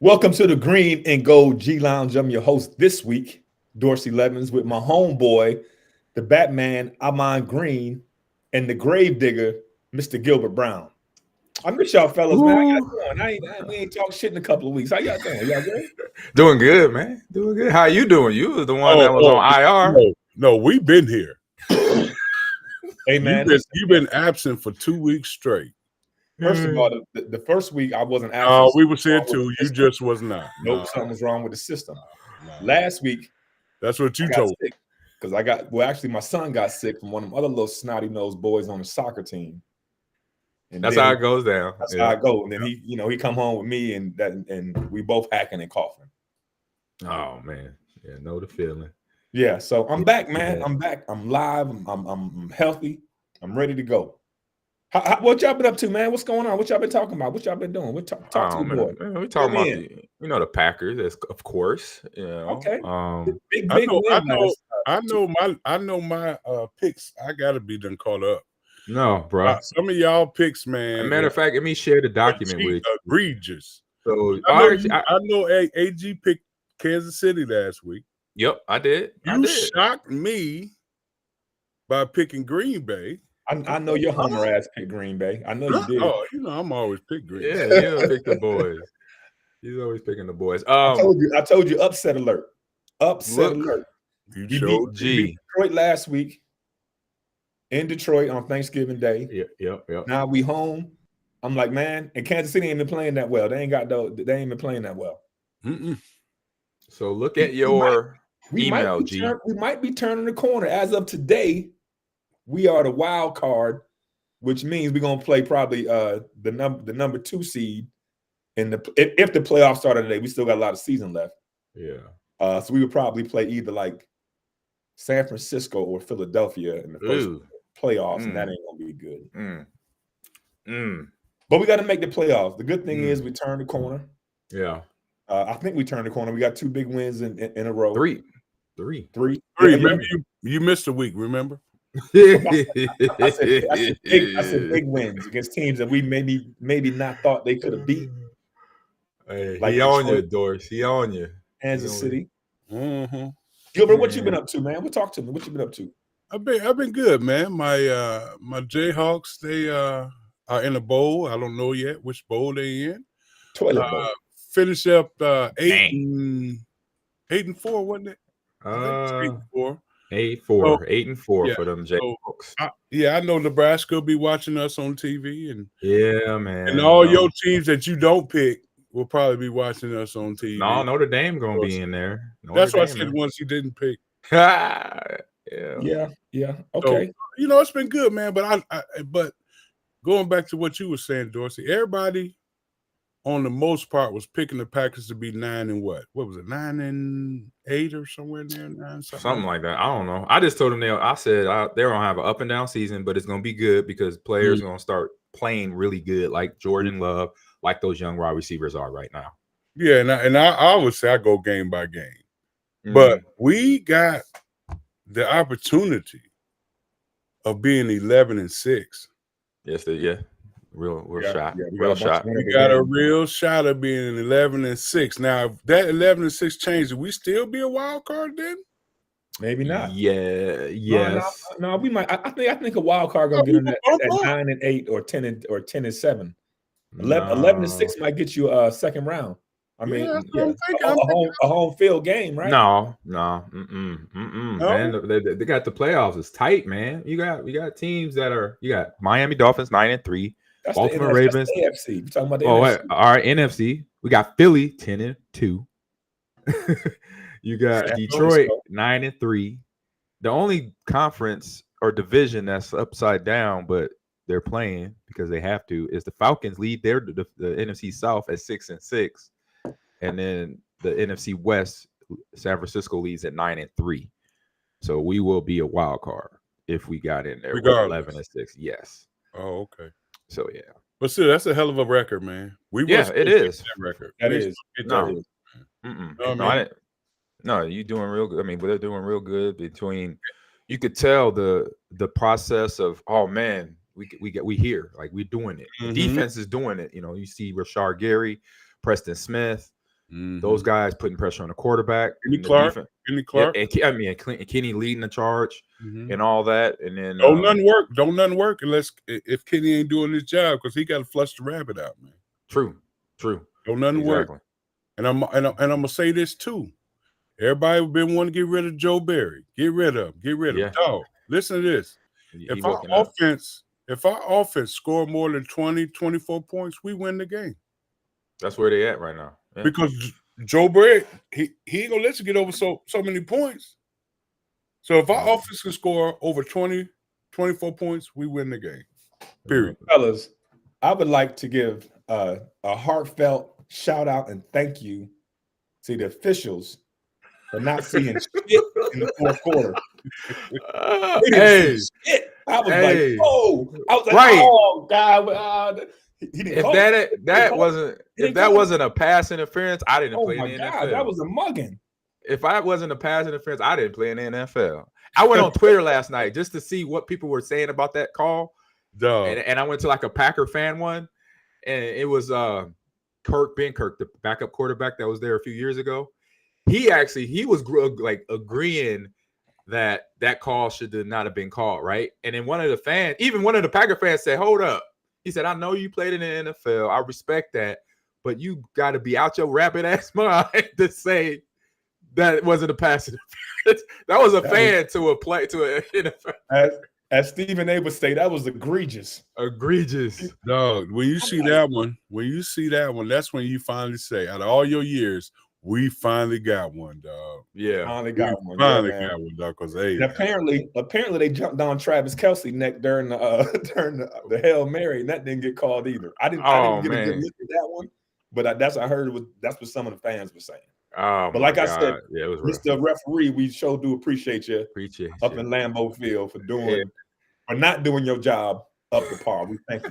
Welcome to the Green and Gold G Lounge. I'm your host this week, Dorsey Levens, with my homeboy, the Batman, Amon Green, and the Gravedigger, Mr. Gilbert Brown. I miss y'all fellas, man. How Ooh, y'all doing? We ain't talked shit in a couple of weeks. How y'all doing? Y'all good? doing good, man. Doing good. How you doing? You was the one Oh, that was on IR. no, we've been here. Hey, man. You've been absent for 2 weeks straight. First of all, the first week I wasn't absent. We was here too. You just was not. Nope, something was wrong with the system. No. Last week, That's what you I got told. sick because actually, my son got sick from one of them other little snotty nosed boys on the soccer team. And That's then how it goes down. That's how I go. And then he come home with me, and we both hacking and coughing. Oh man, yeah, know the feeling. Yeah, so I'm back, man. Yeah. I'm back. I'm live. I'm healthy. I'm ready to go. What y'all been up to, man? What's going on? What y'all been talking about? What y'all been doing? Talk to the boy. Man, we talking about the Packers, of course. You know, Okay. Big I know my picks. I gotta be done caught up. No, bro. Some of y'all picks, man. As a matter of fact, let me share the document with you. Egregious. So I know AG picked Kansas City last week. Yep, I did. You shocked me by picking Green Bay. I know your Homer ass picked Green Bay. I know you did. Oh, I'm always pick Green Bay. Yeah, you pick the boys. He's always picking the boys. I told you, upset alert. Upset alert. You beat Detroit last week in Detroit on Thanksgiving Day. Yep. Now we home. I'm like, man, and Kansas City ain't been playing that well. They ain't been playing that well. Mm-mm. So look at your email, G. We might be turning the corner. As of today, we are the wild card, which means we're gonna play probably the number 2 seed in if the playoffs started today. We still got a lot of season left. Yeah. So we would probably play either like San Francisco or Philadelphia in the first playoffs, and that ain't gonna be good. But we got to make the playoffs. The good thing is we turned the corner. Yeah. I think we turned the corner. We got 2 big wins in a row. Three. Remember, you missed a week. Remember? I said big wins against teams that we maybe not thought they could have beat. Hey, like he on you, Doris. He on you. Kansas City. Mm-hmm. Gilbert, what you been up to, man? Talk to me. What you been up to? I've been good, man. My Jayhawks, they are in a bowl. I don't know yet which bowl they in. Toilet bowl. Finish up 8-4, wasn't it? 8-4. 8-4 for them Jayhawks. I know Nebraska will be watching us on TV, and man, and all your teams that you don't pick will probably be watching us on TV. No, Notre Dame gonna be in there. That's why I said once you didn't pick. Yeah. Okay. So, it's been good, man. But but going back to what you were saying, Dorsey, everybody on the most part was picking the Packers to be 9-8. What was it, 9-8 or somewhere in there? Something like that. I don't know. I just told them they're gonna have an up and down season, but it's gonna be good because players are gonna start playing really good, like Jordan Love, like those young wide receivers are right now. Yeah, and I would say I go game by game, but we got the opportunity of being 11-6. Yes, real shot. Real shot. We got a real shot of being 11-6. Now, if that 11-6 changes, we still be a wild card then? Maybe not. Yeah. Yes. No, we might. I think a wild card gonna get in at 9-8 or 10-7. 11-6 might get you a second round. I mean, a home field game, right? No. Man, they got the playoffs. It's tight, man. You got teams that you got Miami Dolphins 9-3, Baltimore Ravens. That's the AFC. We're talking about the NFC. All right, NFC. We got Philly 10-2. You got Detroit 9-3. The only conference or division that's upside down, but they're playing because they have to, is the Falcons lead the NFC South at 6-6. And then the NFC West, San Francisco leads at 9-3. So we will be a wild card if we got in there with 11-6. Yes. Oh, okay. So yeah. But still, that's a hell of a record, man. It is. That record. That is. No, you doing real good. I mean, they're doing real good between. You could tell the process of, oh man, we here, like we're doing it. The defense is doing it. You see Rashard Gary, Preston Smith. Those guys putting pressure on the quarterback. Kenny and Clark. The Kenny Clark. and Kenny leading the charge and all that. And then don't nothing work unless if Kenny ain't doing his job because he got to flush the rabbit out, man. True. Don't nothing work. And I'm gonna say this too. Everybody been wanting to get rid of Joe Barry. Get rid of him. Dog, listen to this. If our offense score more than 20, 24 points, we win the game. That's where they at right now. Yeah. Because Joe Barry, he ain't gonna let you get over so many points. So if our offense can score over 20, 24 points, we win the game. Period. Fellas, I would like to give a heartfelt shout out and thank you to the officials for not seeing shit in the fourth quarter. I was like, oh, oh God. If that wasn't a pass interference, I didn't play in the NFL. That was a mugging. If I wasn't a pass interference, I didn't play in the NFL. I went on Twitter last night just to see what people were saying about that call. And I went to like a Packer fan one, and it was Ben Kirk, the backup quarterback that was there a few years ago. He was like agreeing that call should not have been called, right? And then one of the Packer fans said, "Hold up." He said, "I know you played in the NFL. I respect that, but you got to be out your rabbit ass mind to say that it wasn't a pass interference." That was a fan to an NFL. As Stephen A would say, that was egregious. Egregious. Dog, when you see that one, that's when you finally say, out of all your years, we finally got one, dog. Yeah. Finally got one, dog. Because apparently they jumped on Travis Kelce neck during the Hail Mary, and that didn't get called either. I didn't get a good look at that one, but I heard that's what some of the fans were saying. Oh, but like I said, it was Mr. Referee, we sure do appreciate you up in Lambeau Field for not doing your job up to par. We thank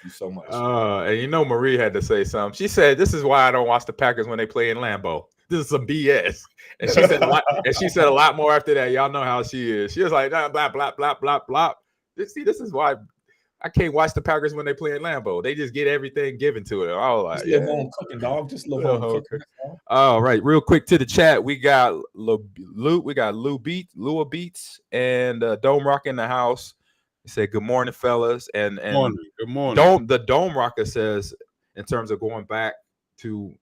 you so much. And Marie had to say something. She said, "This is why I don't watch the Packers when they play in Lambeau. This is some BS." And she said a lot. And she said a lot more after that. Y'all know how she is. She was like, "Blah blah blah blah blah blah." See, this is why I can't watch the Packers when they play in Lambeau. They just get everything given to them. I was like, just home cooking, dog. Just little home cooking. All right, real quick to the chat. We got Lou Beats, and Dome Rock in the house. He said, "Good morning, fellas." And good morning. The Dome Rocker says, in terms of going back to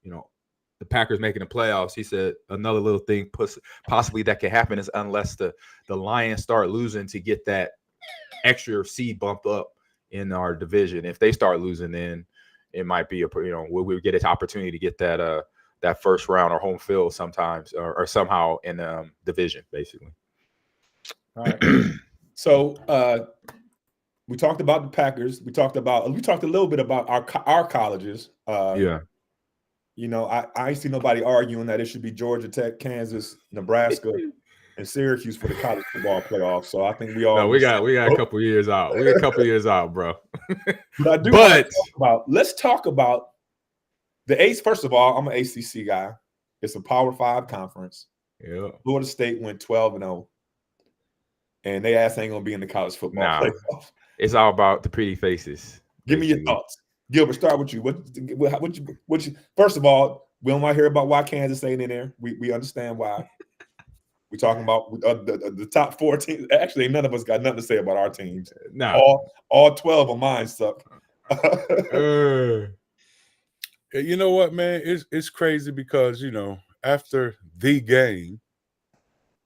the Packers making the playoffs, he said another little thing possibly that could happen is unless the Lions start losing to get that extra seed bump up in our division. If they start losing, then it might be we'll get an opportunity to get that first round or home field sometimes or somehow in the division, basically. All right. So we talked about the Packers. We talked a little bit about our colleges. I ain't see nobody arguing that it should be Georgia Tech, Kansas, Nebraska, and Syracuse for the college football playoffs. So I think we all we got a couple years out. We got a couple years out, bro. Let's talk about the ACE. First of all, I'm an ACC guy. It's a Power 5 conference. Yeah. Florida State went 12-0. And they ass ain't gonna be in the college football playoff. It's all about the pretty faces. Give me your thoughts, Gilbert. Start with you. What you? First of all, we don't want to hear about why Kansas ain't in there. We understand why. We're talking about the top 4 teams. Actually, none of us got nothing to say about our teams. No, all 12 of mine suck. You know what, man? It's crazy because after the game,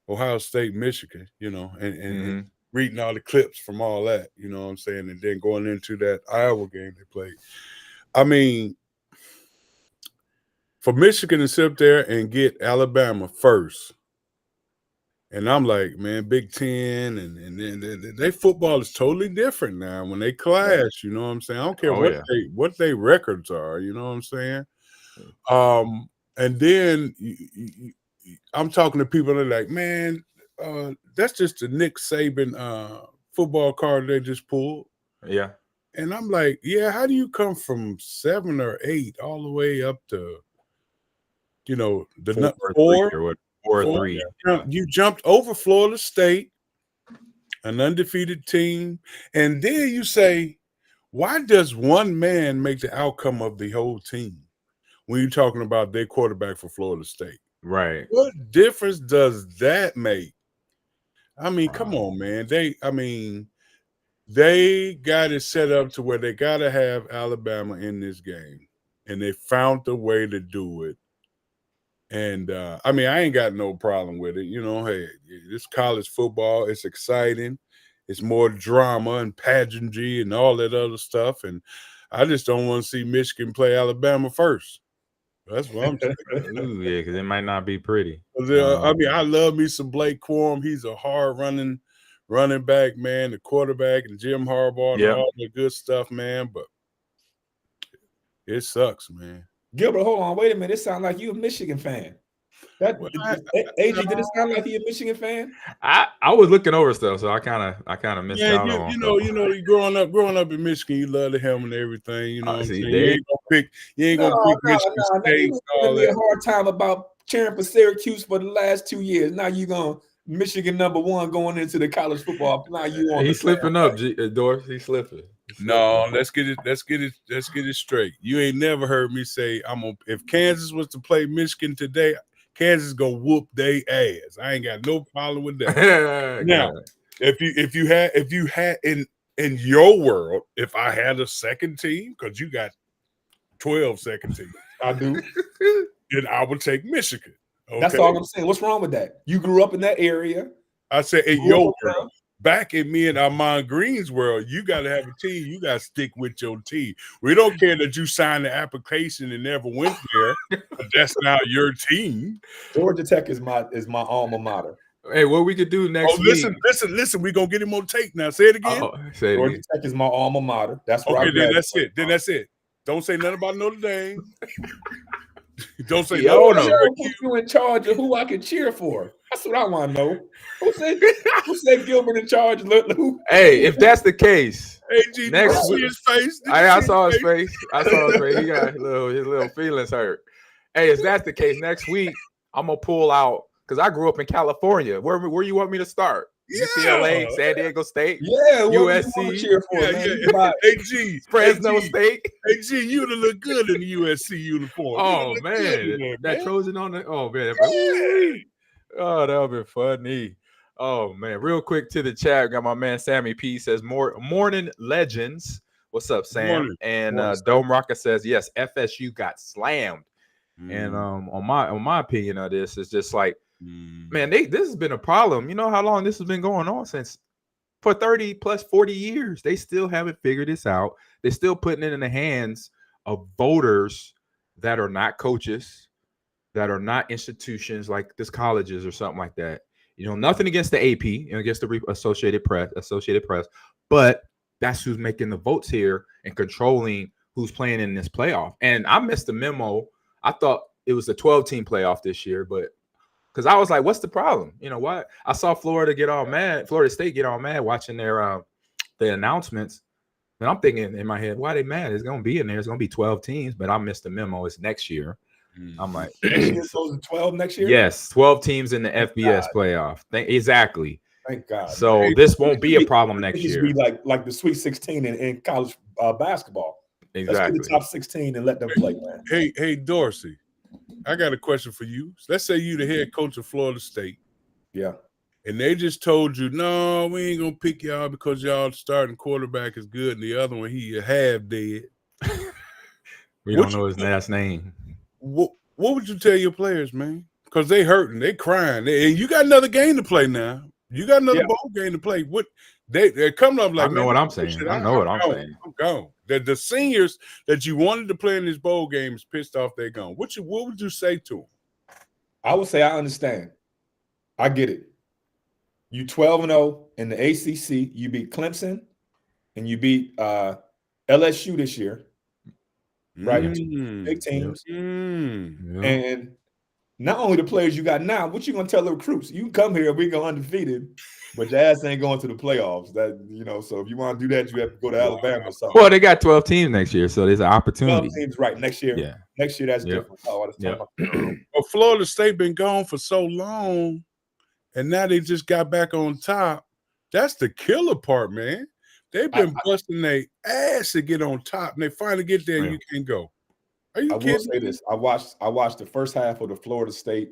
Ohio State, Michigan, and reading all the clips from all that, you know what I'm saying? And then going into that Iowa game they played. I mean, for Michigan to sit up there and get Alabama first, and I'm like, man, Big Ten, and their football is totally different now when they clash, you know what I'm saying? I don't care what they records are, you know what I'm saying? And then I'm talking to people that are like, man, that's just the Nick Saban football card they just pulled. Yeah. And I'm like, yeah, how do you come from 7 or 8 all the way up to, the 4 or 3? You jumped over Florida State, an undefeated team. And then you say, why does one man make the outcome of the whole team? when you're talking about their quarterback for Florida State. Right. What difference does that make? I mean, come Wow. on, man. They got it set up to where they got to have Alabama in this game, and they found the way to do it. And I mean, I ain't got no problem with it. You know, hey, this college football, it's exciting. It's more drama and pageantry and all that other stuff. And I just don't want to see Michigan play Alabama first. That's what I'm saying. Ooh, yeah, because it might not be pretty. I mean, I love me some Blake Corum. He's a hard running back, man, the quarterback, and Jim Harbaugh and all the good stuff, man. But it sucks, man. Gilbert, hold on, wait a minute. It sounds like you a Michigan fan. AG, did it sound like you a Michigan fan? I was looking over stuff, so I kind of missed out on. You know, growing up in Michigan, you love the helmet and everything. You know, what I'm saying? You ain't gonna pick Michigan State. You giving me a hard time about cheering for Syracuse for the last 2 years. Now you gonna Michigan #1 going into the college football. Now you on? He's slipping up, Doris. He's slipping. No, let's get it straight. You ain't never heard me say if Kansas was to play Michigan today, Kansas gonna whoop their ass. I ain't got no problem with that. Now, if you had in your world, if I had a second team, because you got 12 second teams, I do, then I would take Michigan. Okay? That's all I'm saying. What's wrong with that? You grew up in that area. I said in your world. Back in me and Armand Green's world, you got to have a team. You got to stick with your team. We don't care that you signed the application and never went there, but that's now your team. Georgia Tech is my alma mater. Hey, what we could do next week? Listen. We're going to get him on tape now. Say it again. Georgia Tech is my alma mater. That's where then that's it. Then that's it. Don't say nothing about Notre Dame. Don't say no. Put you in charge of who I can cheer for. That's what I want to know. Who said Gilbert in charge? Hey, if that's the case, AG, next week, his face. I saw his face. He got his little feelings hurt. Hey, if that's the case, next week I'm gonna pull out because I grew up in California. Where you want me to start? UCLA, San Diego State, USC, cheer for, AG, Fresno State. AG, you'd have looked good in the USC uniform. Oh man, that Trojan on the. Oh man, oh that would be funny. Oh man, real quick to the chat. Got my man Sammy P says morning legends. What's up, Sam? Morning. And Dome Rocker says yes. FSU got slammed. And on my opinion of this is just like. Man, this has been a problem. You know how long this has been going on since for 30 plus 40 years. They still haven't figured this out. They're still putting it in the hands of voters that are not coaches, that are not institutions like this colleges or something like that. You know, nothing against the AP and against the Associated Press, but that's who's making the votes here and controlling who's playing in this playoff. And I missed the memo. I thought it was a 12-team playoff this year, but because I was like, what's the problem? You know what? I saw Florida State get all mad watching their the announcements. And I'm thinking in my head, why are they mad? It's gonna be in there. It's gonna be 12 teams, but I missed the memo. It's next year. I'm like, so 12 next year? Yes, 12 teams in the FBS playoff. Exactly. Thank God. So this won't be a problem next year. Be like the Sweet 16 in college basketball. Exactly. Let's get the top 16 and let them play, man. Hey, Dorsey. I got a question for you. Let's say you the head coach of Florida State. Yeah. And they just told you, no, we ain't going to pick y'all because y'all starting quarterback is good and the other one, he half dead. We don't know his last name. What would you tell your players, man? Because they hurting, they crying. And you got another game to play now. You got another bowl game to play. They're coming up like, I know what I'm saying. I know what I'm saying. I'm gone. The seniors that you wanted to play in this bowl game is pissed off they're gone. What would you say to them? I would say I understand. I get it. You 12-0 in the ACC. You beat Clemson and you beat LSU this year. Right? Big teams. And not only the players you got now, what you gonna tell the recruits? You can come here, we go undefeated, but your ass ain't going to the playoffs. So if you want to do that, you have to go to Alabama or something. Well, they got 12 teams next year, so there's an opportunity. 12 teams, right? Next year. Yeah. Next year, that's different. Well, Florida State been gone for so long, and now they just got back on top. That's the killer part, man. They've been busting their ass to get on top, and they finally get there, and you can't go. Are you I kidding? will say this: I watched the first half of the Florida State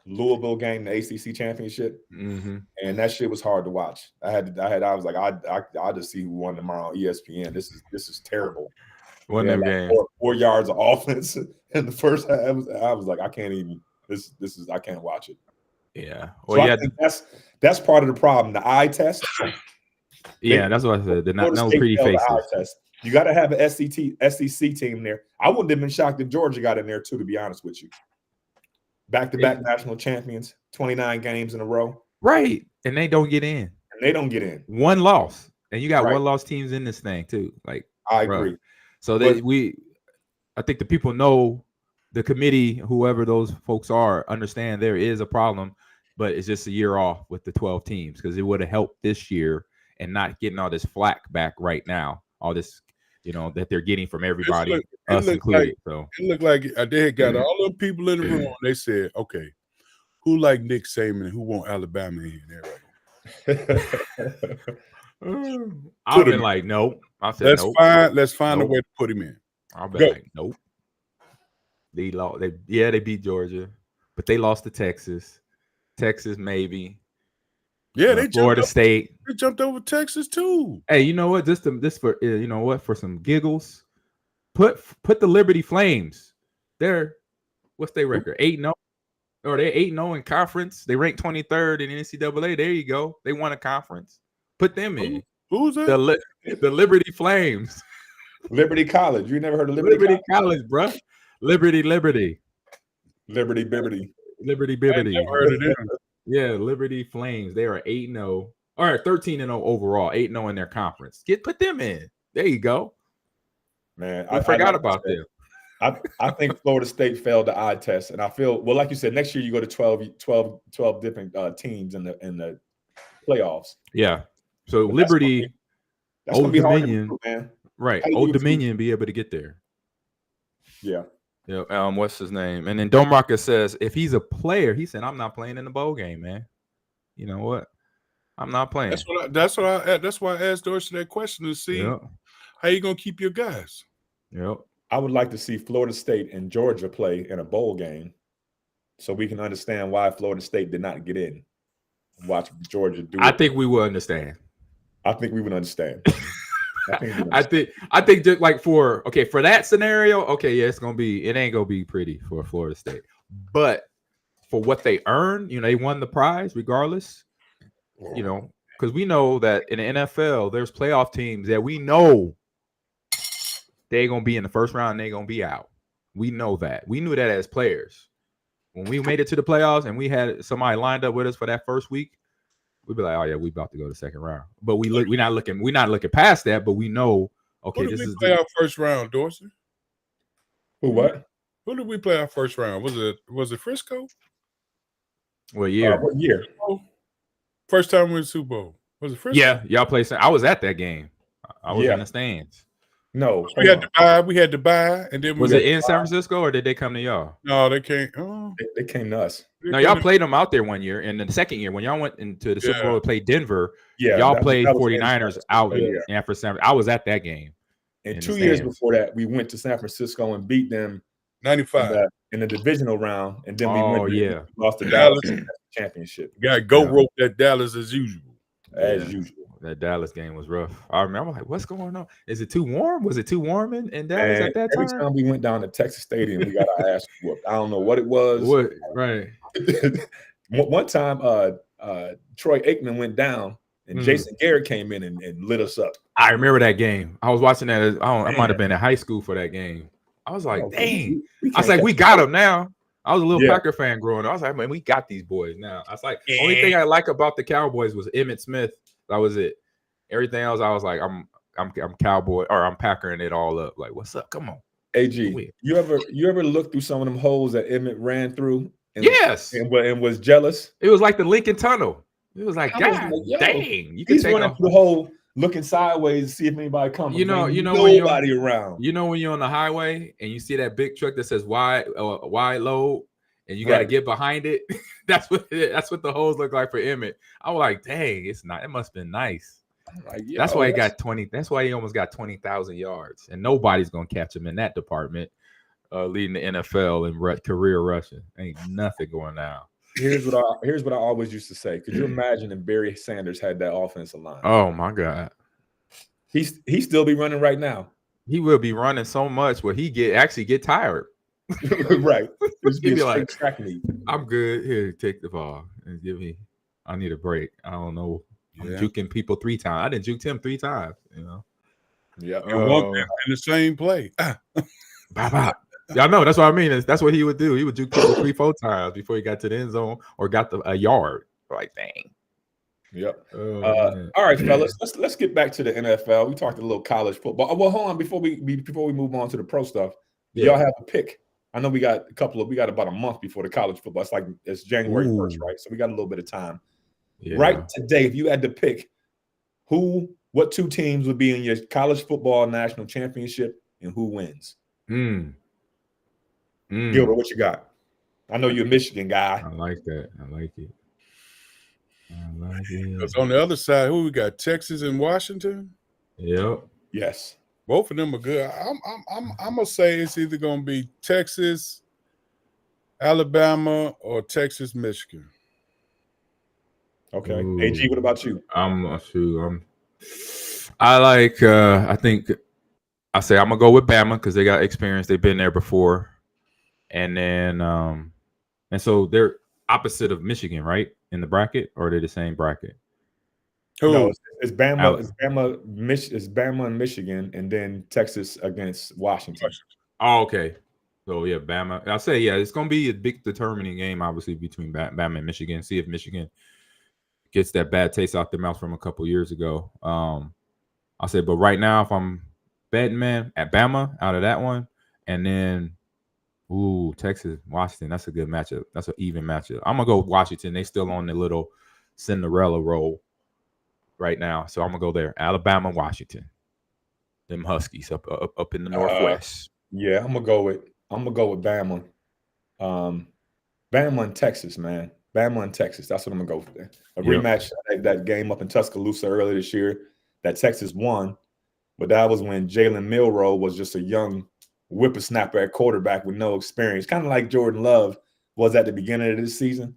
Louisville game, the ACC championship, and that shit was hard to watch. I was like, I just see who won tomorrow on ESPN. This is terrible. One of them games. 4 yards of offense in the first half. I was like, I can't even. This is I can't watch it. Yeah. Well, so I think that's part of the problem. The eye test. Yeah, that's what I said. They're not no pretty faces. You got to have an SEC team there. I wouldn't have been shocked if Georgia got in there too, to be honest with you. Back-to-back national champions, 29 games in a row. Right. And they don't get in. One loss. And you got one loss teams in this thing too. Like, I agree. So I think the people know, the committee, whoever those folks are, understand there is a problem, but it's just a year off with the 12 teams because it would have helped this year and not getting all this flack back right now. All this, that they're getting from everybody, us included. So it looked like they had got all the people in the room. They said, "Okay, who like Nick Saban and who want Alabama in there?" I've been like, nope. I said, nope. Let's find a way to put him in. I've been like, nope. They lost. They beat Georgia, but they lost to Texas. Texas maybe. Yeah, they Florida State. They jumped over Texas too. Hey, you know what? For some giggles, put the Liberty Flames. What's their record? 8-0, or they're 8-0 in conference. They ranked 23rd in NCAA. There you go. They won a conference. Put them in. Who's that? The Liberty Flames. Liberty College. You never heard of Liberty College, bro? Liberty. Liberty. Never heard of them. Yeah, Liberty Flames. They are 8-0. All right, 13-0 overall, 8-0 in their conference. Put them in. There you go. Man, I forgot about them. I think Florida State failed the eye test, and I feel like you said, next year you go to 12 different teams in the playoffs. Yeah. So but Liberty, that's gonna be hard to do, man. Right? Old Dominion be able to get there. Yeah. Yeah, what's his name? And then Dome Rocker says if he's a player, he said, I'm not playing in the bowl game, man. You know what? I'm not playing. That's why I asked Dorsey that question to see how you gonna keep your guys. Yep. I would like to see Florida State and Georgia play in a bowl game, so we can understand why Florida State did not get in. Watch Georgia do it. I think we will understand. I think we would understand. I think just like for that scenario, it ain't gonna be pretty for Florida State. But for what they earned, they won the prize regardless. Because we know that in the NFL, there's playoff teams that we know they're gonna be in the first round and they're gonna be out. We know that. We knew that as players. When we made it to the playoffs and we had somebody lined up with us for that first week, we'd be like, "Oh yeah, we about to go to the second round." But we're not looking past that. But we know, okay, this is our first round, Dorsey. Who what? Who did we play our first round? Was it Frisco? What year? What year? First time we win the Super Bowl. Was it Frisco? Yeah, y'all played. I was at that game. I was in the stands. No, we had to buy, and then was it in San Francisco or did they come to y'all? No, they came. They came to us. No, y'all played them out there one year, and then the second year when y'all went into the Super Bowl to play Denver, y'all played 49ers out in San Francisco. I was at that game. And 2 years before that, we went to San Francisco and beat them 95 in the divisional round, and then we lost the Dallas championship. Got rope that Dallas as usual. As usual. That Dallas game was rough. I remember like, what's going on? Is it too warm? Was it too warm in Dallas at that time? Every time we went down to Texas Stadium, we got our ass whooped. I don't know what it was. Right. One time, Troy Aikman went down, and Jason Garrett came in and lit us up. I remember that game. I was watching that. I might have been in high school for that game. I was like, dang. I was like, we got them now. I was a little Packer fan growing up. I was like, man, we got these boys now. I was like, only thing I like about the Cowboys was Emmitt Smith. That was it. Everything else, I was like, I'm Cowboy or I'm Packering it all up. Like, what's up? Come on. AG, you ever look through some of them holes that Emmitt ran through? Yes. And was jealous? It was like the Lincoln Tunnel. It was like, God dang. He's running through the hole, looking sideways to see if anybody comes. Nobody around. You know when you're on the highway and you see that big truck that says wide load, and you got to get behind it. That's what the holes look like for Emmitt. I was like, dang, it's not. It must have been nice. Like, that's why he got 20. That's why he almost got 20,000 yards, and nobody's gonna catch him in that department. leading the NFL in career rushing. Ain't nothing going down. Here's what I always used to say. Could you imagine if Barry Sanders had that offensive line? Oh my God. He still be running right now. He will be running so much where he actually get tired. Right. He'd be like, track meet. I'm good. Here, take the ball and I need a break. I don't know. I'm juking people 3 times. I didn't juke him 3 times, you know. Yeah. In the same play. Bye. Y'all know that's what I mean. That's what he would do. He would juke people 3-4 times before he got to the end zone or got a yard. Like, dang. Yep. All right, fellas. Let's get back to the NFL. We talked a little college football. Well, hold on before we move on to the pro stuff. Y'all have a pick. I know we got about a month before the college football. It's January 1st, right? So we got a little bit of time. Yeah. Right today, if you had to pick what 2 teams would be in your college football national championship and who wins? Gilbert, what you got? I know you're a Michigan guy. I like that. I like it. Because on the other side, who we got? Texas and Washington? Yep. Yes. Both of them are good. I'm gonna say it's either gonna be Texas, Alabama, or Texas, Michigan. Okay. Ooh. AG, what about you? I think I say I'm gonna go with Bama because they got experience. They've been there before. And then and so they're opposite of Michigan, right? In the bracket, or are they the same bracket? No, it's Bama. It's Bama and Michigan, and then Texas against Washington. Oh, okay. So yeah, Bama. I'll say it's going to be a big determining game, obviously, between Bama and Michigan. See if Michigan gets that bad taste out their mouth from a couple years ago. I'll say, but right now, if I'm betting, man, at Bama out of that one, and then Texas, Washington. That's a good matchup. That's an even matchup. I'm gonna go Washington. They still on the little Cinderella roll right now, so I'm gonna go there. Alabama, Washington. Them Huskies up in the Northwest. Yeah, I'm gonna go with Bama. Bama and Texas, man. Bama and Texas. That's what I'm gonna go for. A rematch that game up in Tuscaloosa earlier this year that Texas won, but that was when Jalen Milroe was just a young whippersnapper at quarterback with no experience, kind of like Jordan Love was at the beginning of this season.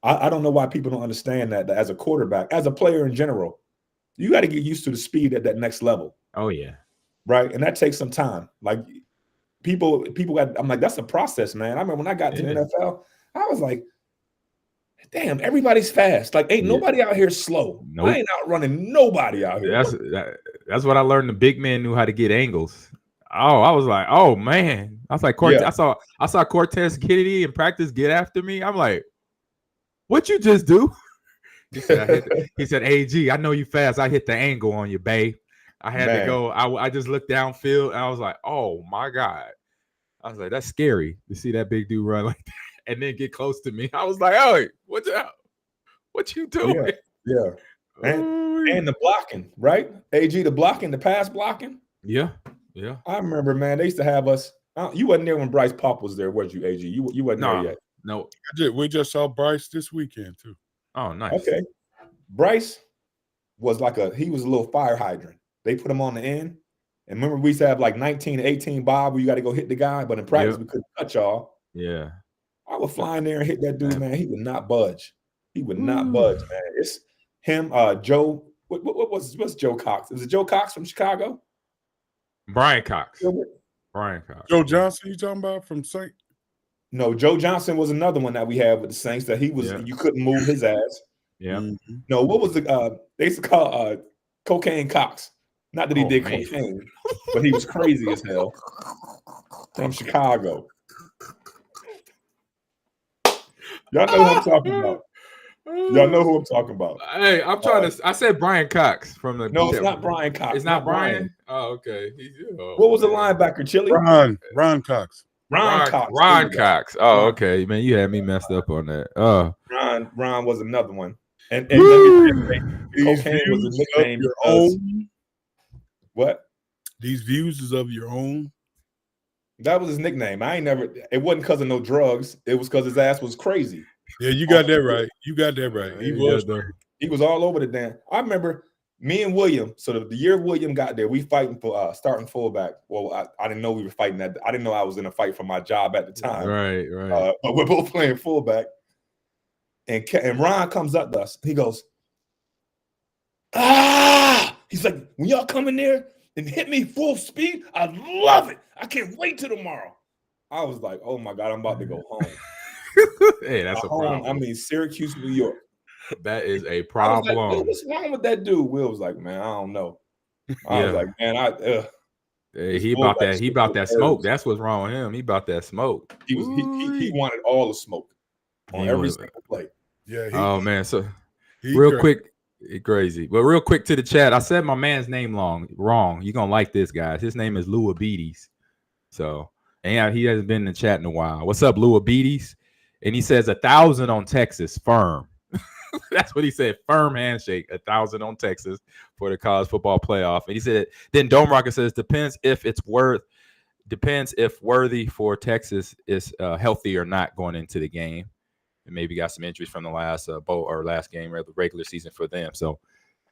I don't know why people don't understand that as a quarterback, as a player in general, you got to get used to the speed at that next level. Oh yeah, right, and that takes some time. Like people I'm like, that's a process, man. I remember when I got to the NFL, I was like, damn, everybody's fast. Like, ain't nobody out here slow. Nope. I ain't outrunning nobody out here. That's what I learned. The big man knew how to get angles. Oh, I was like, oh man. I was like, Cortez, I saw Cortez Kennedy in practice get after me. I'm like, what you just do? He said, AG, I know you fast. I hit the angle on you, babe. I had to go. I just looked downfield and I was like, oh my God. I was like, that's scary to see that big dude run like that and then get close to me. I was like, oh, what you doing? Yeah. And the blocking, right? AG, the blocking, the pass blocking. Yeah. I remember, man, they used to have us. You wasn't there when Bryce Pop was there, was you, AG? You wasn't there yet. No. We just saw Bryce this weekend, too. Oh, nice. Okay. Bryce was he was a little fire hydrant. They put him on the end. And remember, we used to have like 19, 18 bob where you got to go hit the guy. But in practice, we couldn't touch y'all. Yeah. I would fly in there and hit that dude, man. He would not budge. He would not budge, man. It's him, Joe. What's Joe Cox? Is it Joe Cox from Chicago? Brian Cox. Joe Johnson, you talking about from Saint? No, Joe Johnson was another one that we had with the Saints that he was. You couldn't move his ass. Yeah. Mm-hmm. No, what was the? They used to call Cocaine Cox. Not that he did cocaine, but he was crazy as hell. From Chicago. Y'all know who I'm talking about. Y'all know who I'm talking about. Hey, I'm trying to. I said Brian Cox from the. No, it's not Brian Cox. It's not Brian. Oh, okay. What was the linebacker, Chili? Ron Cox. Ron Cox. Ron Cox. Oh, okay, man. You had me messed up on that. Ron was another one. And cocaine was a nickname. Your own. What? These views is of your own. That was his nickname. It wasn't because of no drugs. It was because his ass was crazy. Yeah, you got that right. You got that right. He was all over the damn. I remember me and William. So the year William got there, we fighting for starting fullback. Well, I didn't know we were fighting that. I didn't know I was in a fight for my job at the time. Right. But we're both playing fullback. And Ron comes up to us. He goes, he's like, when y'all come in there and hit me full speed, I love it. I can't wait till tomorrow. I was like, oh my God, I'm about to go home. Hey, that's a problem. I mean, Syracuse, New York. That is a problem. I was like, what's wrong with that dude? Will was like, man, I don't know. I was like, man, hey, he about that smoke. That's what's wrong with him. He about that smoke. He wanted all the smoke on every single play. Yeah. Oh man, so real quick, crazy. But real quick to the chat, I said my man's name wrong. You're gonna like this, guys. His name is Lua Beatties. So, and he hasn't been in the chat in a while. What's up, Lua Beatties? And he says 1,000 on Texas, firm. That's what he said. Firm handshake, 1,000 on Texas for the college football playoff. And he said, then Dome Rocket says, depends if worthy for Texas is healthy or not going into the game. And maybe got some injuries from the last last game, regular season for them. So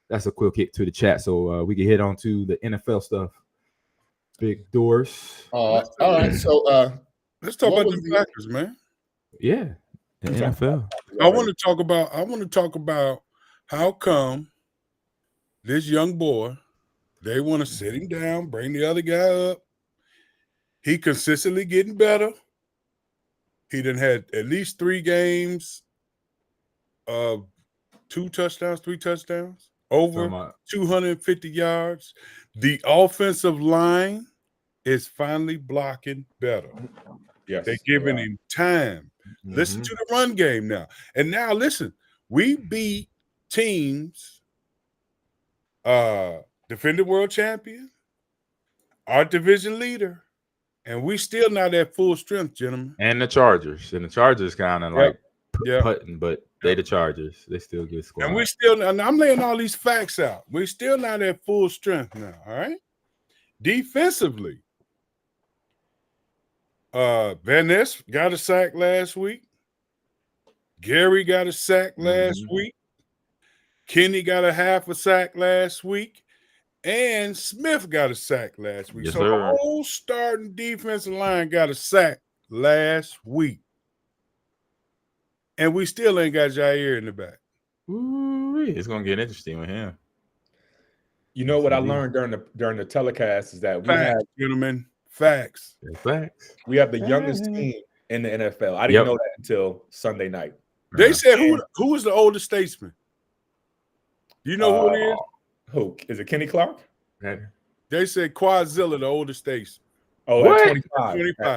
that's a quick hit to the chat. So we can hit on to the NFL stuff. Big doors. All right. So let's talk about the Packers, man. Yeah. The NFL. I want to talk about how come this young boy, they want to sit him down, bring the other guy up. He consistently getting better. He done had at least 3 games of 2 touchdowns, 3 touchdowns, over 250 yards. The offensive line is finally blocking better. Yes. They're giving him time. Mm-hmm. Listen to the run game now. And now listen, we beat teams, defending world champion, our division leader, and we still not at full strength, gentlemen. And the Chargers. And the Chargers kind of like putting, but they the Chargers. They still get squad. And we still, and I'm laying all these facts out. We're still not at full strength now, all right? Defensively, Van Ness got a sack last week. Gary got a sack last week. Kenny got a half a sack last week. And Smith got a sack last week. Yes, so the whole starting defensive line got a sack last week. And we still ain't got Jair in the back. Ooh, it's going to get interesting with him. You know what I learned during the telecast is that we Facts, have, gentlemen, facts. We have the youngest team in the NFL. I didn't know that until Sunday night. They said who is the oldest statesman? Do you know who it is? Who is it? Kenny Clark? They said Quadzilla, the oldest statesman. Oh, at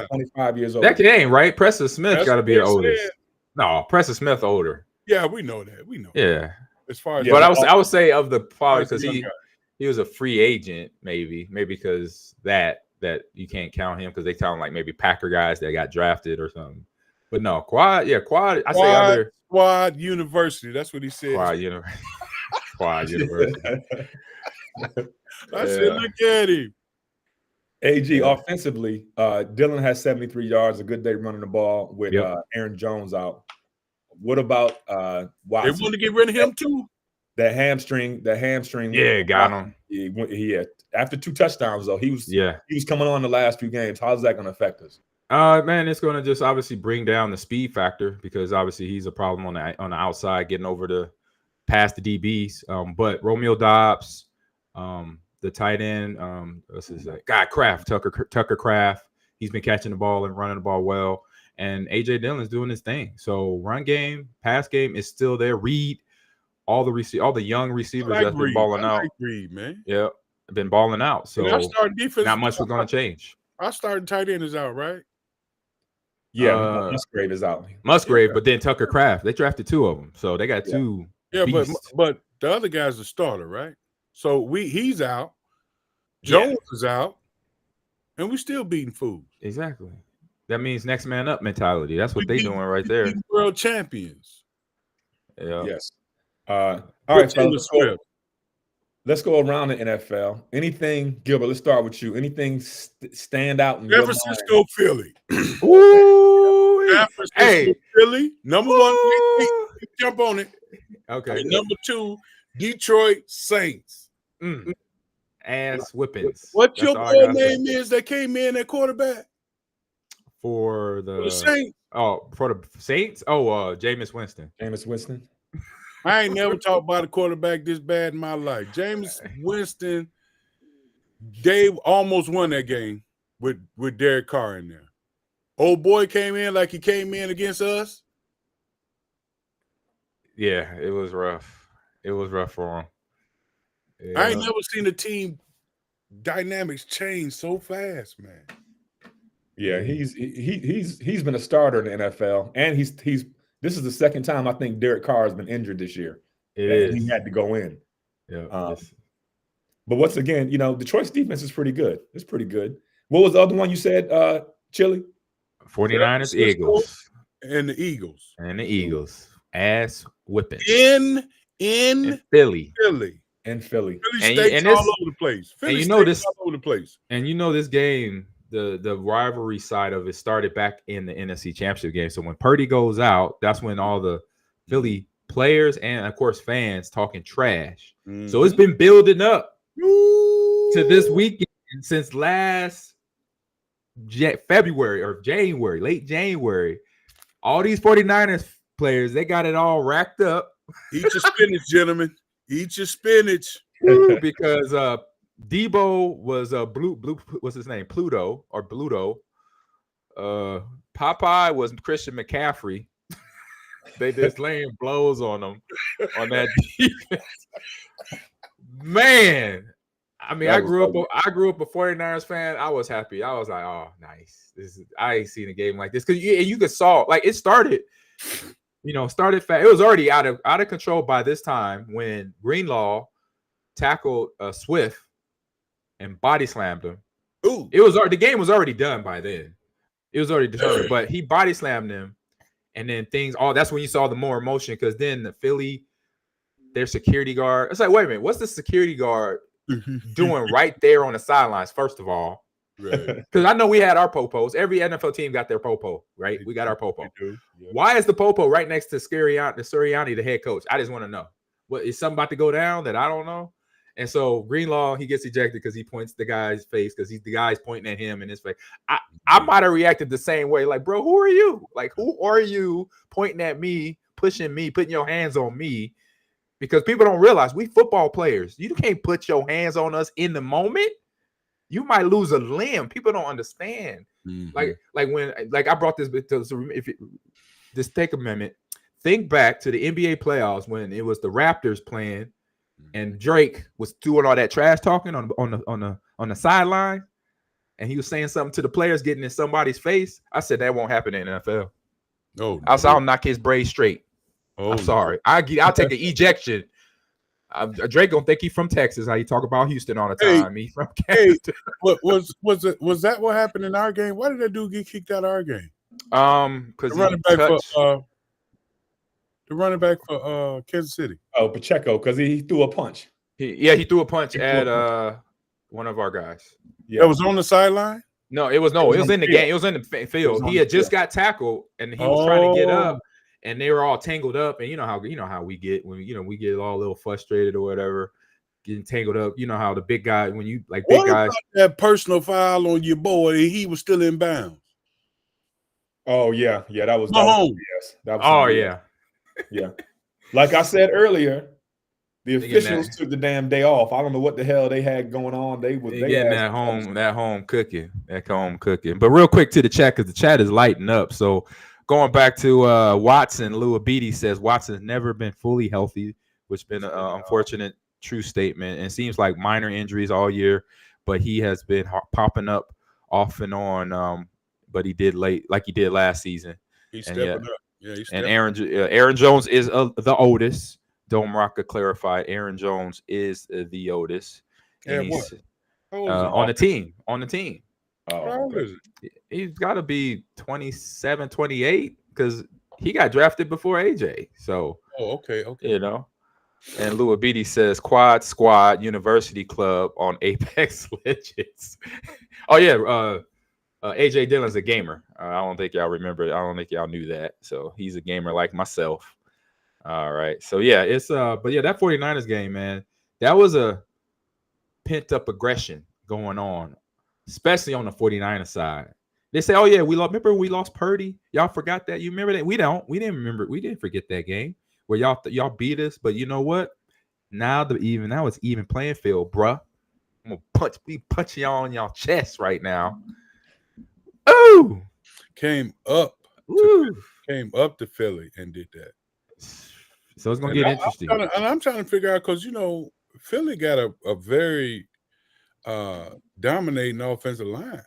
25 years old. That ain't right. Preston Smith got to be the oldest. No, Preston Smith older. Yeah, we know that. We know. Yeah. That. As far as but I would say of the probably because he was a free agent, maybe because that you can't count him because they count like maybe Packer guys that got drafted or something. But no, Quad. I say other Quad University. That's what he said. Quad University. Quad University. I said, look at him. AG offensively, Dylan has 73 yards, a good day running the ball with Aaron Jones out. What about Watson? They want to get rid of him too. The hamstring. Yeah, got him. He had, after 2 touchdowns though, he was coming on the last few games. How's that going to affect us? Man, it's going to just obviously bring down the speed factor because obviously he's a problem on the outside getting over past the DBs. But Romeo Dobbs, the tight end, what's his name? Tucker Kraft. He's been catching the ball and running the ball well. And AJ Dillon's doing his thing. So run game, pass game is still there. Reed, all the young receivers that's been balling out. Reed, man. Yeah, been balling out. So not much was going to change. Our starting tight end is out, right? Yeah, Musgrave is out. But then Tucker Kraft. They drafted 2 of them, so they got 2. Yeah, but the other guy's a starter, right? So he's out. Jones is out, and we still beating fools. Exactly. That means next man up mentality. That's what they're doing right there. World champions. Yeah. Yes. All right, fellas. Let's go around the NFL. Anything, Gilbert? Let's start with you. Anything stand out in San Francisco, Philly. Ooh, San Francisco, Philly. Number 1, jump on it. Okay. Number 2, Detroit Saints. Ass whippings. What That's your all I boy gotta name say. is that came in at quarterback? For For the the Saints. for the Saints? Jameis Winston. Jameis Winston. I ain't never talked about a quarterback this bad in my life. Jameis Winston, Dave almost won that game with Derek Carr in there. Old boy came in like he came in against us. Yeah, it was rough. It was rough for him. Yeah. I ain't never seen a team dynamics change so fast, man. Yeah, he's been a starter in the NFL, and he's this is the second time I think Derek Carr has been injured this year. And he had to go in. Yeah. But once again, Detroit's defense is pretty good. It's pretty good. What was the other one you said, Chili? 49ers, Eagles. And the Eagles. Ass whipping. In Philly. In Philly. Philly State's all over the place. Philly State's all over the place. And this game, the rivalry side of it started back in the NFC Championship game. So when Purdy goes out, that's when all the Philly players and, of course, fans talking trash. So it's been building up to this weekend since last February or January, late January. All these 49ers players, they got it all racked up. Eat your spinach, gentlemen. Eat your spinach. Because Debo was blue. What's his name? Pluto. Popeye was Christian McCaffrey. They just laying blows on them on that defense. Man, I mean, I grew up a 49ers fan. I was happy. I was like, oh, nice. I ain't seen a game like this because you could saw like it started. Started fast. It was already out of control by this time when Greenlaw tackled Swift and body slammed him. Ooh. The game was already done by then. It was already determined, but he body slammed him, and then that's when you saw the more emotion because then the Philly, their security guard. It's like, wait a minute, what's the security guard doing right there on the sidelines? First of all, because I know we had our popos. Every NFL team got their popo, right? We got our popo. Yeah. Why is the popo right next to Sirianni, the head coach? I just want to know. What is something about to go down that I don't know? And so Greenlaw, he gets ejected because he points the guy's face because the guy's pointing at him in his face. I might have reacted the same way, like, bro, who are you? Like, who are you pointing at me, pushing me, putting your hands on me? Because people don't realize we football players. You can't put your hands on us in the moment. You might lose a limb. People don't understand. Like when I brought this, just take a minute. Think back to the NBA playoffs when it was the Raptors playing, and Drake was doing all that trash talking on the sideline, and he was saying something to the players, getting in somebody's face. I said that won't happen in the NFL. No, I saw him knock his braids straight. I'm sorry. I'll take an ejection. Drake gonna think he's from Texas. How you talk about Houston all the time. He's from Canada. Was that what happened in our game? Why did that dude get kicked out of our game? Because the running back for Kansas City. Oh, Pacheco, because he threw a punch. He threw a punch at one of our guys. Yeah, it was on the sideline. No, it was in the game. It was in the field. He had just got tackled, and he was trying to get up. And they were all tangled up, and you know how we get when we get all a little frustrated or whatever, getting tangled up. You know how the big guy when you like big guys that personal foul on your boy, and he was still in bounds. Oh yeah, that was home. Yes, that was yeah. Like I said earlier, the officials took the damn day off. I don't know what the hell they had going on. They getting that home cooking. But real quick to the chat because the chat is lighting up. So. Going back to Watson, Lou Abidi says Watson's never been fully healthy, which has been an unfortunate true statement. And it seems like minor injuries all year, but he has been popping up off and on. But he did late, like he did last season. He's stepping up. Yeah, he's stepping up. Aaron Jones is the oldest. Dome Rocka clarified Aaron Jones is the oldest. And he's on the team. Oh, he's got to be 27, 28 because he got drafted before AJ. So, okay. And Lou Abidi says Quad Squad University Club on Apex Legends. AJ Dillon's a gamer. I don't think y'all remember. I don't think y'all knew that. So he's a gamer like myself. All right. So yeah, it's but yeah, that 49ers game, man, that was a pent up aggression going on, especially on the 49ers side. They say, "Oh yeah, we lost. Remember we lost Purdy? Y'all forgot that? You remember that? We don't. We didn't remember. We didn't forget that game where y'all beat us. But you know what? Now it's even playing field, bruh. I'm gonna punch y'all on y'all chest right now. Ooh, Came up ooh. to Philly and did that. So it's gonna get interesting. I'm trying to figure out because Philly got a very dominating offensive line.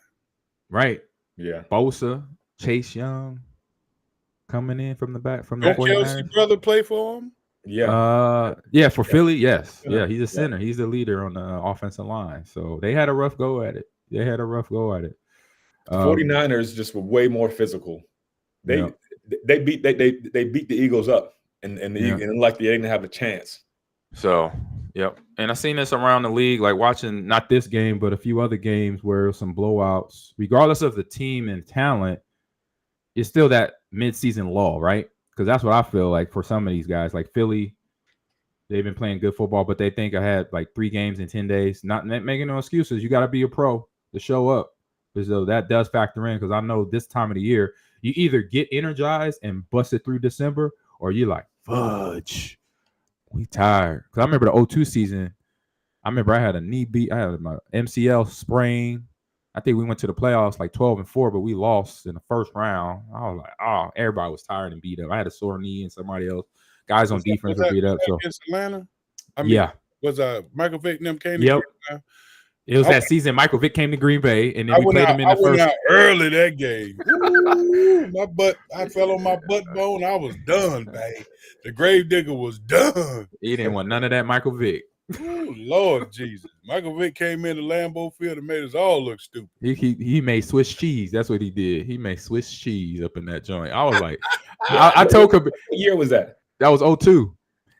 Right. Yeah. Bosa, Chase Young coming in from the back from the Don't 49ers. Kelsey brother play for him? Yeah. For Philly, yes. Yeah, he's a center. He's the leader on the offensive line. So they had a rough go at it. The 49ers just were way more physical. They beat the Eagles up, and like they didn't have a chance. So, yep. And I seen this around the league, like watching not this game, but a few other games where some blowouts, regardless of the team and talent, it's still that mid-season lull, right? Because that's what I feel like for some of these guys, like Philly. They've been playing good football, but they think I had like 3 games in 10 days. Not making no excuses. You got to be a pro to show up. So that does factor in because I know this time of the year, you either get energized and bust it through December or you're like, fudge, we tired. Because I remember the 02 season. I remember I had a knee beat. I had my MCL sprain. I think we went to the playoffs like 12-4, but we lost in the first round. I was like, oh, everybody was tired and beat up. I had a sore knee and somebody else. Guys on defense were beat up. So against Atlanta? I mean, yeah. Was Michael Vick and them came Yep. It was that season Michael Vick came to Green Bay, and then we played him in the first. I went out early that game. Ooh, my butt. I fell on my butt bone. I was done, babe. The grave digger was done. He didn't want none of that Michael Vick. Ooh, Lord Jesus. Michael Vick came into Lambeau Field and made us all look stupid. He made Swiss cheese. That's what he did. He made Swiss cheese up in that joint. I was like, I told Kabir. What year was that? That was 02.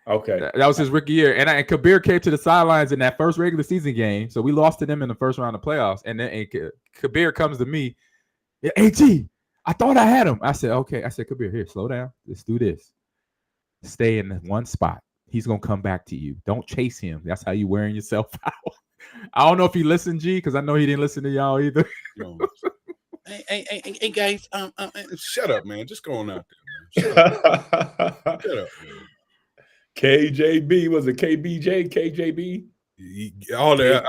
Okay. That was his rookie year. And Kabir came to the sidelines in that first regular season game. So we lost to them in the first round of playoffs. And then Kabir comes to me. AG, I thought I had him. I said, okay. I said, Kabir, here, slow down. Let's do this. Stay in one spot. He's going to come back to you. Don't chase him. That's how you wearing yourself out. I don't know if he listened, G, because I know he didn't listen to y'all either. Hey, guys. Shut up, man. Just going out there, man. Shut up, man. KJB, was it KBJ? KJB? All that.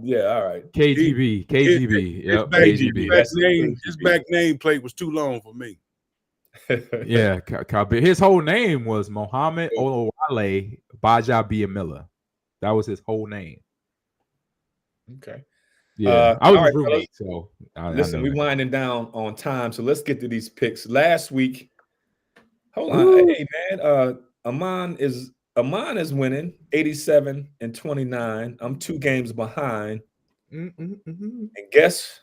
Yeah, all right. KGB. Yep, KGB. His back name plate was too long for me. Yeah, his whole name was Mohammed Olawale Baja Biamila. That was his whole name. Okay. Yeah, I was right, roommate, so listen, we're winding down on time, so let's get to these picks. Last week, hold on, hey man, Amon is winning 87-29. I'm 2 games behind. And guess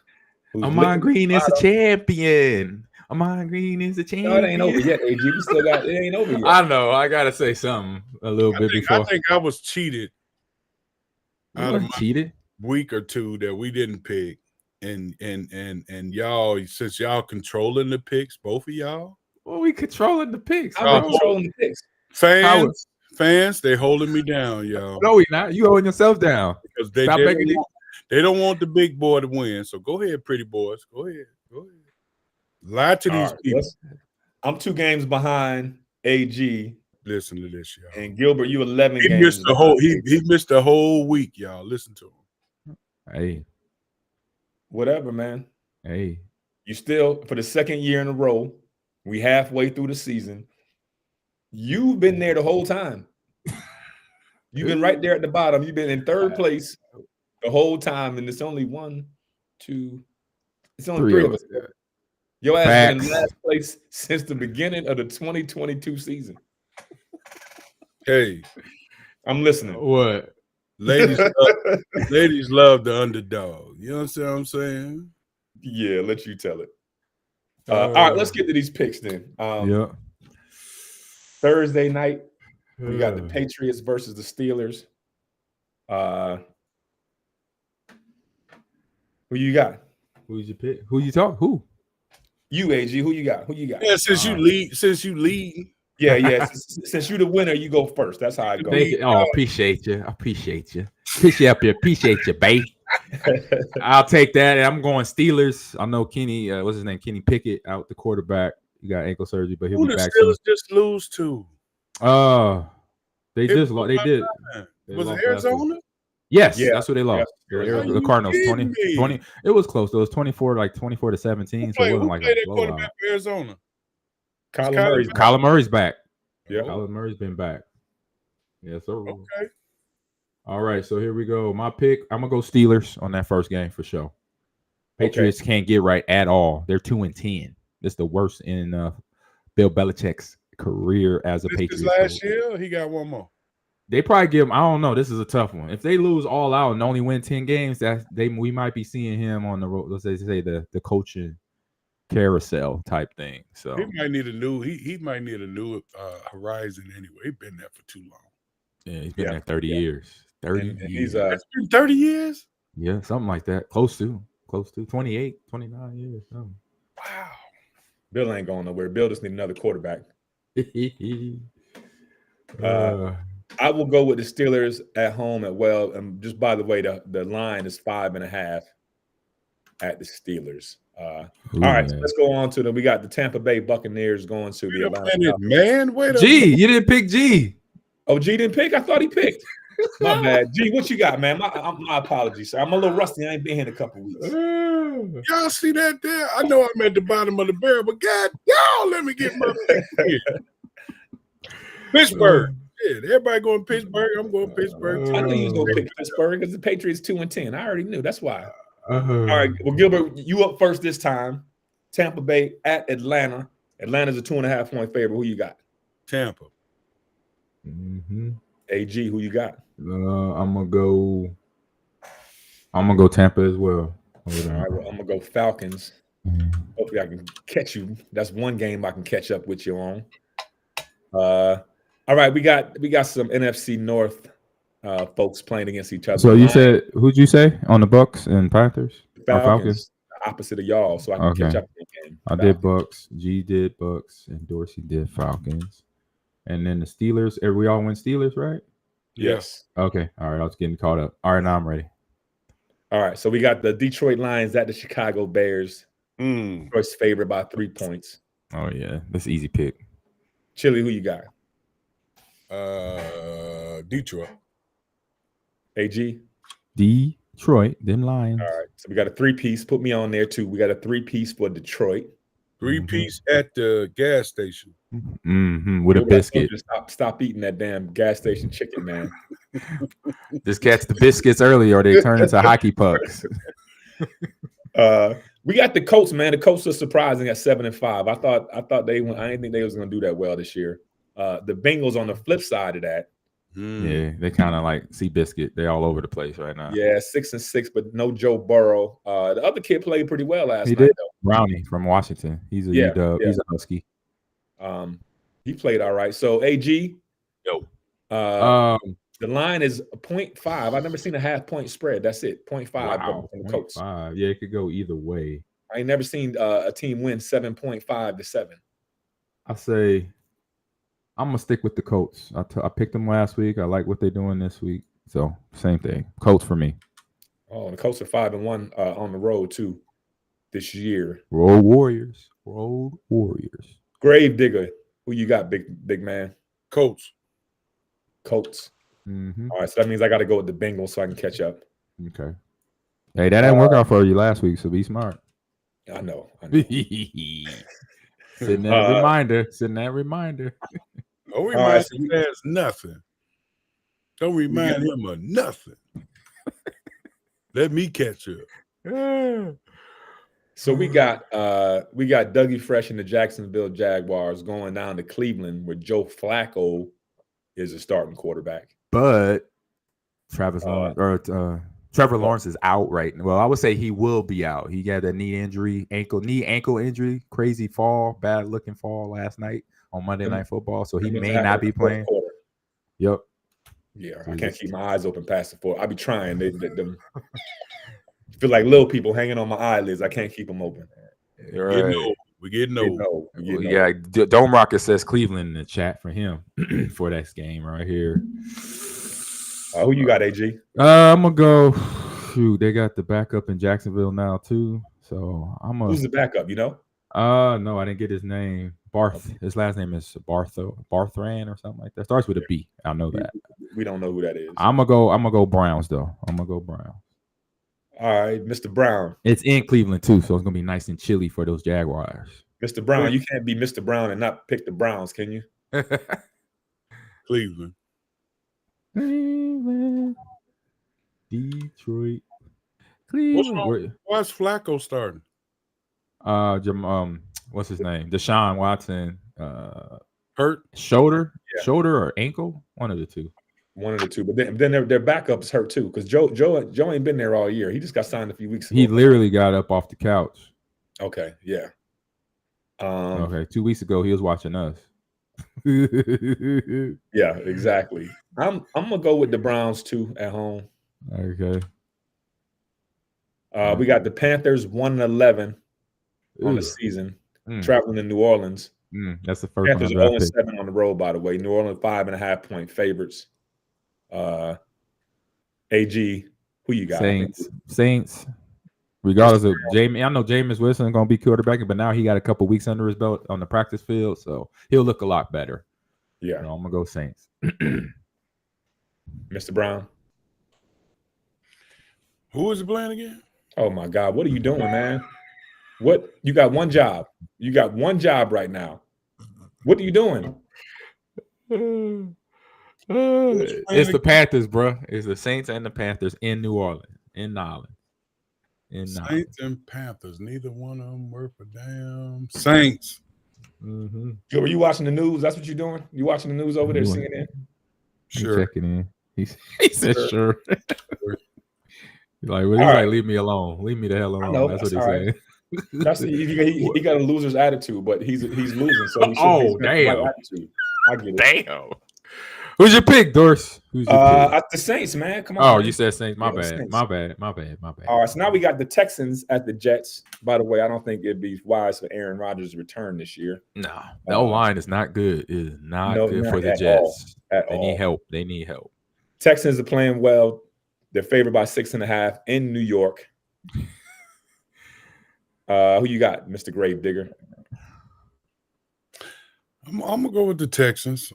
who's Amon Green is a champion. Amon Green is a champion. No, it ain't over yet, AG. We still got it. Ain't over yet. I know. I gotta say something a little bit before. I think I was cheated. Cheated week or 2 that we didn't pick, and y'all, since y'all controlling the picks, both of y'all. Well, we controlling the picks. I'm controlling the picks. Fans, they holding me down, y'all. No, we not. You holding yourself down because they don't want the big boy to win. So go ahead, pretty boys. Go ahead. Lie to these people. I'm 2 games behind AG. Listen to this, y'all. And Gilbert, you 11 games. He missed the whole week, y'all. Listen to him. Hey. Whatever, man. Hey. You still, for the 2nd year in a row, we halfway through the season. You've been there the whole time. You've been right there at the bottom. You've been in 3rd place the whole time, and it's only 1, 2. It's only 3 of us. Your ass been in last place since the beginning of the 2022 season. Hey, I'm listening. What? Ladies love the underdog. You understand what I'm saying? Yeah, let you tell it. All right, let's get to these picks then. Thursday night, we got the Patriots versus the Steelers. Who you got? Who's your pick? Who you talk? Who? You, AG. Who you got? Yeah, since you lead. Yeah. Since you're the winner, you go first. That's how I go. Thank you. Oh, appreciate you. Appreciate you, babe. I'll take that. And I'm going Steelers. I know Kenny, what's his name? Kenny Pickett out the quarterback. He got ankle surgery, but he'll Who be the back soon. Steelers just lose to? They just lost. They did. Was it Arizona? Yes, Yeah, that's what they lost. yeah. The Cardinals 20. It was close. It was 24 to 17. So it wasn't like a blowout. Quarterback for Arizona? Kyler Murray's back. Yeah. Kyler Murray's been back. Yes, sir. Okay. All right, so here we go. My pick, I'm going to go Steelers on that first game for sure. Patriots can't get right at all. They're 2-10. This is the worst in Bill Belichick's career as a Patriot. Last year, he got one more. They probably give him, I don't know. This is a tough one. If they lose all out and only win 10 games, we might be seeing him on the road. Let's say the coaching carousel type thing. So he might need a new horizon anyway. He's been there for too long. Yeah, he's been there 30 years. 30 and years. It's been 30 years? Yeah, something like that. Close to 28, 29 years. Something. Wow. Bill ain't going nowhere. Bill just need another quarterback. I will go with the Steelers at home at well. And just by the way, the line is 5.5 at the Steelers. All right, so let's go on to them. We got the Tampa Bay Buccaneers going to the Atlanta. Man, wait a G, you didn't pick G. Oh, G didn't pick? I thought he picked. My bad. G, what you got, man? My apologies, sir. I'm a little rusty. I ain't been here in a couple weeks. Y'all see that there? I know I'm at the bottom of the barrel, but God, y'all let me get my pick here. Pittsburgh. Yeah, everybody going Pittsburgh. I'm going Pittsburgh. I knew you was going to pick Pittsburgh because the Patriots 2-10. I already knew. That's why. All right. Well, Gilbert, you up first this time. Tampa Bay at Atlanta. Atlanta's a 2.5-point favorite. Who you got? Tampa. AG, who you got? I'm gonna go Tampa as well. All right, well, I'm gonna go Falcons. Hopefully, I can catch you. That's one game I can catch up with you on. All right, we got some NFC North folks playing against each other. So you said who'd you say on the Bucks and Panthers? Falcons. Opposite of y'all, so I can catch up in the game. I did Bucks. G did Bucks, and Dorsey did Falcons. And then the Steelers. We all went Steelers, right? Yes. Okay. All right. I was getting caught up. All right. Now I'm ready. All right. So we got the Detroit Lions at the Chicago Bears. Detroit's favorite by 3 points. Oh, yeah. That's an easy pick. Chili, who you got? Detroit. AG? Detroit. Them Lions. All right. So we got a 3-piece. Put me on there, too. We got a 3-piece for Detroit. 3-piece at the gas station. With a biscuit. Stop eating that damn gas station chicken, man. Just catch the biscuits early or they turn into hockey pucks. We got the Colts, man. The Colts are surprising at 7-5. I thought I didn't think they was going to do that well this year. The Bengals on the flip side of that. Yeah, they kind of like Seabiscuit. They're all over the place right now. Yeah, 6-6, but no Joe Burrow. The other kid played pretty well last night. He did. Brownie from Washington. He's a UW. He's a Husky. He played all right. So AG, the line is 0.5. I've never seen a half-point spread. That's it. 0.5 wow, from the Colts. 0.5. Yeah, it could go either way. I ain't never seen a team win 7.5 to 7. I say I'm gonna stick with the Colts. I picked them last week. I like what they're doing this week. So same thing. Colts for me. Oh, the Colts are 5-1 on the road too this year. Road Warriors. Grave digger. Who you got, big man? Colts. All right, so that means I got to go with the Bengals so I can catch up. Okay. Hey, that didn't work out for you last week, so be smart. I know. Sitting that reminder. Don't remind him of nothing. Don't remind him of nothing. Let me catch up. So we got Dougie Fresh and the Jacksonville Jaguars going down to Cleveland where Joe Flacco is a starting quarterback. But Trevor Lawrence is out right now. Well, I would say he will be out. He got a knee ankle injury, crazy fall, bad looking fall last night on Monday Night Football. So he may not be playing. Yep. Yeah, I can't keep my eyes open past the fourth. I be trying. They feel like little people hanging on my eyelids. I can't keep them open. Right. We getting old. Dome Rocket says Cleveland in the chat for him for that game right here. Who you got, AG? I'm gonna go. Shoot, they got the backup in Jacksonville now too. So Who's the backup? You know? No, I didn't get his name. Barth. Okay. His last name is Barthran or something like that. Starts with a B. I know that. We don't know who that is. I'm gonna go Browns though. I'm gonna go Browns. All right, Mr. Brown. It's in Cleveland too, so it's gonna be nice and chilly for those Jaguars. Mr. Brown, you can't be Mr. Brown and not pick the Browns, can you? Cleveland. Detroit. Cleveland. Why's Flacco starting? What's his name? Deshaun Watson. Hurt? Shoulder or ankle? One of the two. But then their backup is hurt too, because Joe ain't been there all year. He just got signed a few weeks ago. He literally got up off the couch. Okay, yeah. Okay, 2 weeks ago he was watching us. Yeah, exactly. I'm gonna go with the Browns too at home. Okay. We got the Panthers 1-11 on the season, traveling to New Orleans. That's the first Panthers are 0-7 on the road, by the way. New Orleans 5.5-point favorites. AG, who you got? Saints. Regardless of Jamie, I know Jameis Winston is going to be quarterbacking, but now he got a couple weeks under his belt on the practice field, so he'll look a lot better. Yeah, so I'm gonna go Saints. Mr. Brown, who is he playing again? Oh my God, what are you doing, man? What, you got one job? You got one job right now. What are you doing? It's the Panthers, bro. It's the Saints and the Panthers in New Orleans, in Nolens. Saints and Panthers, neither one of them worth a damn. Saints. Mm-hmm. Were you watching the news? That's what you're doing? You watching the news over there, CNN? Sure. He's checking in. He said sure. He's like, leave me alone. Leave me the hell alone. That's what he's saying. That's he got a loser's attitude, but he's losing, so he should damn. Right attitude. I get it. Damn. Who's your pick, Doris? Who's your pick? The Saints, man. Come on. Oh, man. You said Saints. My bad. Saints. My bad. All right, so now we got the Texans at the Jets. By the way, I don't think it'd be wise for Aaron Rodgers to return this year. No, the O-line is not good. It is not good for the Jets. They need help. They need help. Texans are playing well. They're favored by 6.5 in New York. Who you got, Mr. Gravedigger? I'm gonna go with the Texans.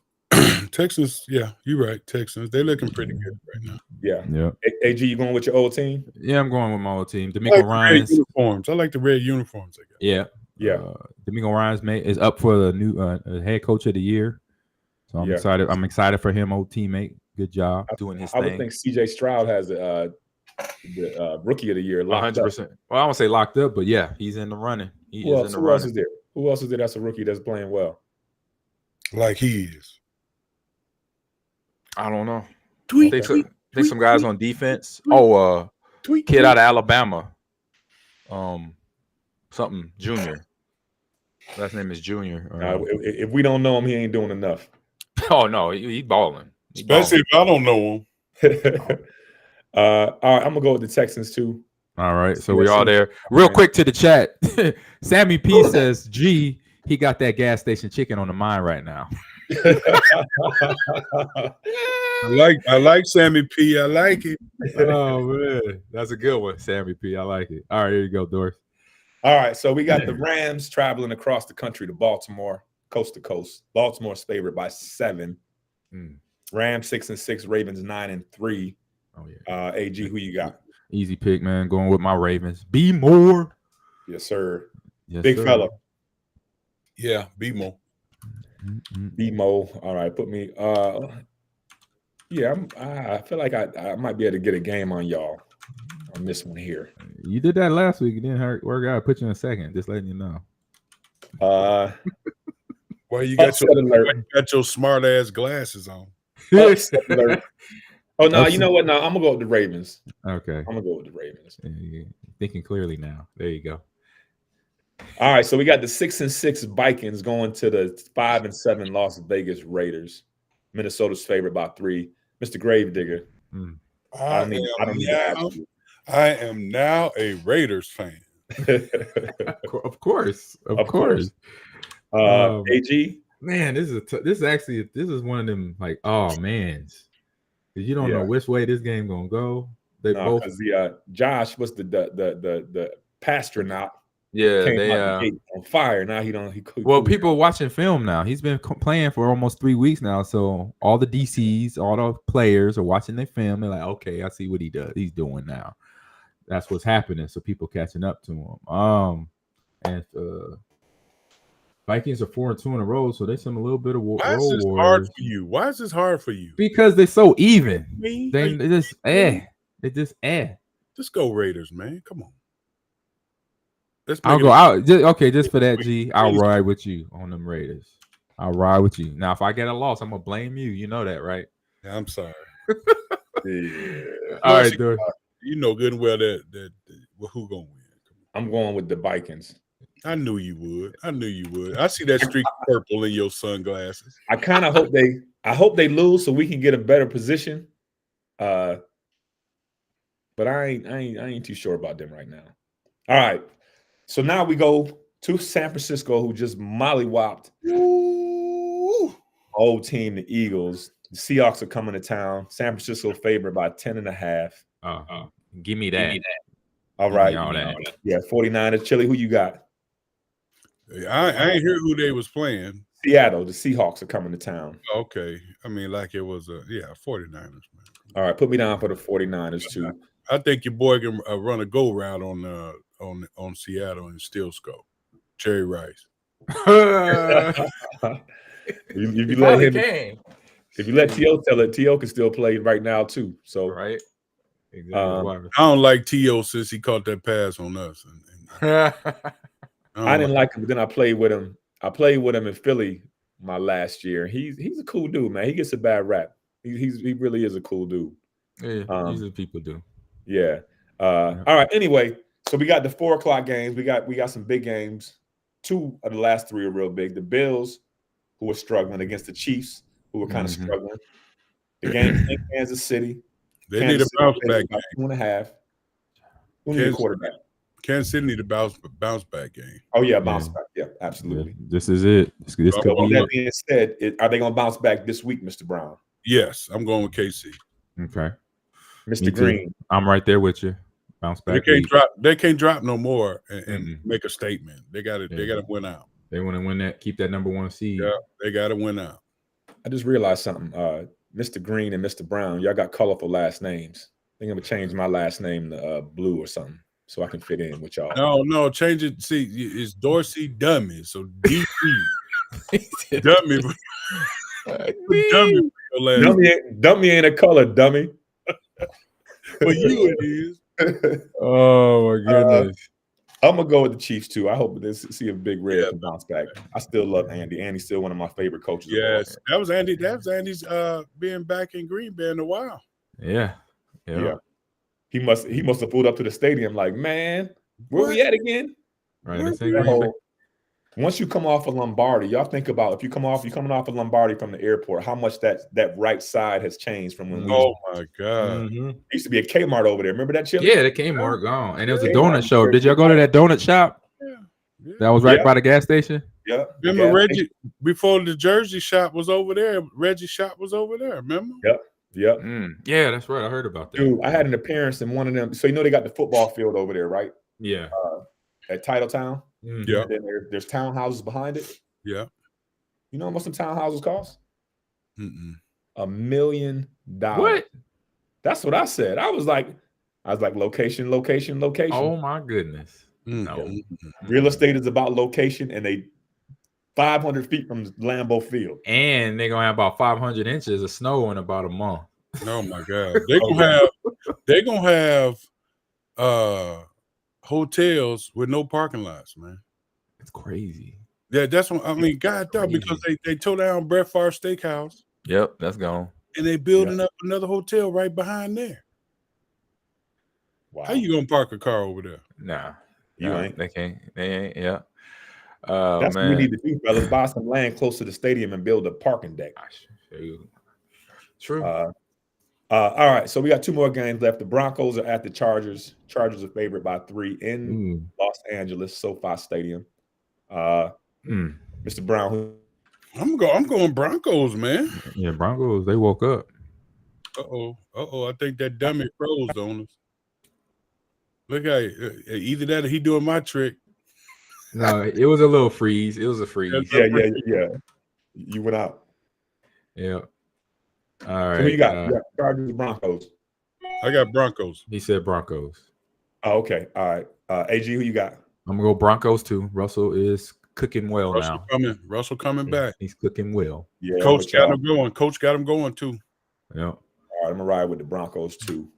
Texans, yeah, you're right. Texans, they're looking pretty good right now. Yeah. AG, you going with your old team? Yeah, I'm going with my old team. D'Amico Ryans uniforms. I like the red uniforms. Yeah. D'Amico Ryans is up for the new head coach of the year. So I'm excited. I'm excited for him, old teammate. Good job doing his thing. I would think CJ Stroud has the rookie of the year. 100%. Well, I won't say locked up, but yeah, he's in the running. Who else is there? Who else is there that's a rookie that's playing well? Like he is. I don't know. Tweet some guys on defense. Kid out of Alabama. Something Junior. Last name is Junior. If we don't know him, he ain't doing enough. Oh no, he's balling. Especially if I don't know him. All right, I'm gonna go with the Texans too. All right, so we all there. Real quick to the chat. Sammy P says, "Gee, he got that gas station chicken on the mind right now." I like Sammy P. I like it. Oh man, that's a good one, Sammy P. I like it. All right, here you go, Doris. All right, so we got the Rams traveling across the country to Baltimore, coast to coast. Baltimore's favored by 7. Rams 6-6, Ravens 9-3. Oh yeah. AG, who you got? Easy pick, man. Going with my Ravens. Be more. Yes, sir. Yes, Big sir. fella. Yeah, be more. B-Mo. All right, put me. I feel like I might be able to get a game on y'all on this one here. You did that last week. It didn't work out. I put you in second. Just letting you know. Well, you got your smart ass glasses on. Oh no, you know what? No, I'm gonna go with the Ravens. Okay, I'm gonna go with the Ravens. Yeah, thinking clearly now. There you go. All right, so we got the 6-6 Vikings going to the 5-7 Las Vegas Raiders. Minnesota's favored by 3. Mr. Gravedigger. I am now a Raiders fan. Of course. AG. Man, this is one of them like, oh man, because you don't know which way this game gonna go. They both because Josh was the pastronaut. Yeah, came they out the gate on fire. Now he don't. Well, people are watching film now. He's been playing for almost 3 weeks now. So all the DCs, all the players are watching their film. They're like, okay, I see what he's doing now. That's what's happening. So people catching up to him. And Vikings are 4-2 in a row, so they some a little bit of Why is this hard for you? Why is this hard for you? Because they're so even. Me? They just They just Just go Raiders, man. Come on. I'll go out. Just for that, G. I'll ride with you on them Raiders. I'll ride with you. Now, if I get a loss, I'm gonna blame you. You know that, right? Yeah, I'm sorry. All right, dude. You know good and well that who gonna win? I'm going with the Vikings. I knew you would. I see that streak of purple in your sunglasses. I kind of hope they lose so we can get a better position. But I ain't too sure about them right now. All right. So now we go to San Francisco, who just mollywopped old team, the Eagles. The Seahawks are coming to town. San Francisco favored by 10.5. Give me that. All right. Yeah, 49ers. Chili, who you got? I ain't hear who they was playing. Seattle. The Seahawks are coming to town. Okay. I mean, like it was 49ers, man. All right, put me down for the 49ers too. I think your boy can run a go route on Seattle and still score. Jerry Rice. If you let T.O. tell it, T.O. can still play right now too. So right. Exactly. I don't like T.O. since he caught that pass on us. I didn't like him, but then I played with him. I played with him in Philly my last year. He's a cool dude, man. He gets a bad rap. He really is a cool dude. Yeah, these are people do. Yeah. All right. Anyway, so we got the 4:00 games. We got some big games. 2 of the last 3 are real big. The Bills, who were struggling, against the Chiefs, who were kind of struggling. The game in Kansas City. They need a bounce back game. 2.5. Who need a quarterback? Kansas City need a bounce back game. Oh yeah, bounce back. Yeah, absolutely. Yeah, this is it. This could be that being said, are they going to bounce back this week, Mr. Brown? Yes, I'm going with KC. Okay, Mr. Green, I'm right there with you. Bounce back. They can't drop no more and make a statement. They got to win out. They want to win that. Keep that number 1 seed. Yeah, they got to win out. I just realized something. Mr. Green and Mr. Brown, y'all got colorful last names. I think I'm gonna change my last name to Blue or something, so I can fit in with y'all. No, change it. See, it's Dorsey Dummy. So DP. Dummy. Dummy ain't a color, dummy. For you it is. Oh my goodness. I'm gonna go with the Chiefs too. I hope to see a big Red can bounce back. I still love Andy. Andy's still one of my favorite coaches. Yes, that was Andy. That was Andy's being back in Green Bay in a while. Yeah. He must have pulled up to the stadium like, man, where we at again? Right. Once you come off of Lombardi, y'all think about if you're coming off of Lombardi from the airport, how much that right side has changed from when we. Oh my God! There used to be a Kmart over there. Remember that, Chili? Yeah, the Kmart gone, and there was a donut shop. Did y'all go to that donut shop? Yeah. That was right by the gas station. Yeah. Remember Reggie before the Jersey shop was over there? Reggie's shop was over there. Remember? Yep. Yeah, that's right. I heard about that. Dude, I had an appearance in one of them. So they got the football field over there, right? Yeah. At Titletown. Yeah. And then there's townhouses behind it. Yeah. You know how much some townhouses cost? $1 million. What? That's what I said. I was like, location. Oh my goodness. No. Real estate is about location, and they 500 feet from Lambeau Field. And they're gonna have about 500 inches of snow in about a month. Oh my God. They're gonna have hotels with no parking lots, man. It's crazy. Yeah, that's what I mean. God damn, because they tore down Brett Favre Steakhouse. Yep, that's gone. And they building up another hotel right behind there. Wow. How you gonna park a car over there? Nah, you ain't. They can't. They ain't. Yeah. That's man. what we need to do, fellas. Buy some land close to the stadium and build a parking deck. True. All right, so we got 2 more games left. The Broncos are at the Chargers. Chargers are favored by 3 in Los Angeles, SoFi Stadium. Mr. Brown, I'm going Broncos, man. Yeah, Broncos. They woke up. I think that dummy froze on us. Look at it. Either that or he doing my trick. No, it was a little freeze. It was a freeze. Yeah. You went out. Yeah. All right. So who you got? Chargers, Broncos. I got Broncos. He said Broncos. Oh, okay. All right. AG, who you got? I'm gonna go Broncos too. Russell is cooking well now. Russell coming back. He's cooking well. Yeah. Coach got him going. Coach got him going too. Yeah. All right, I'm gonna ride with the Broncos too.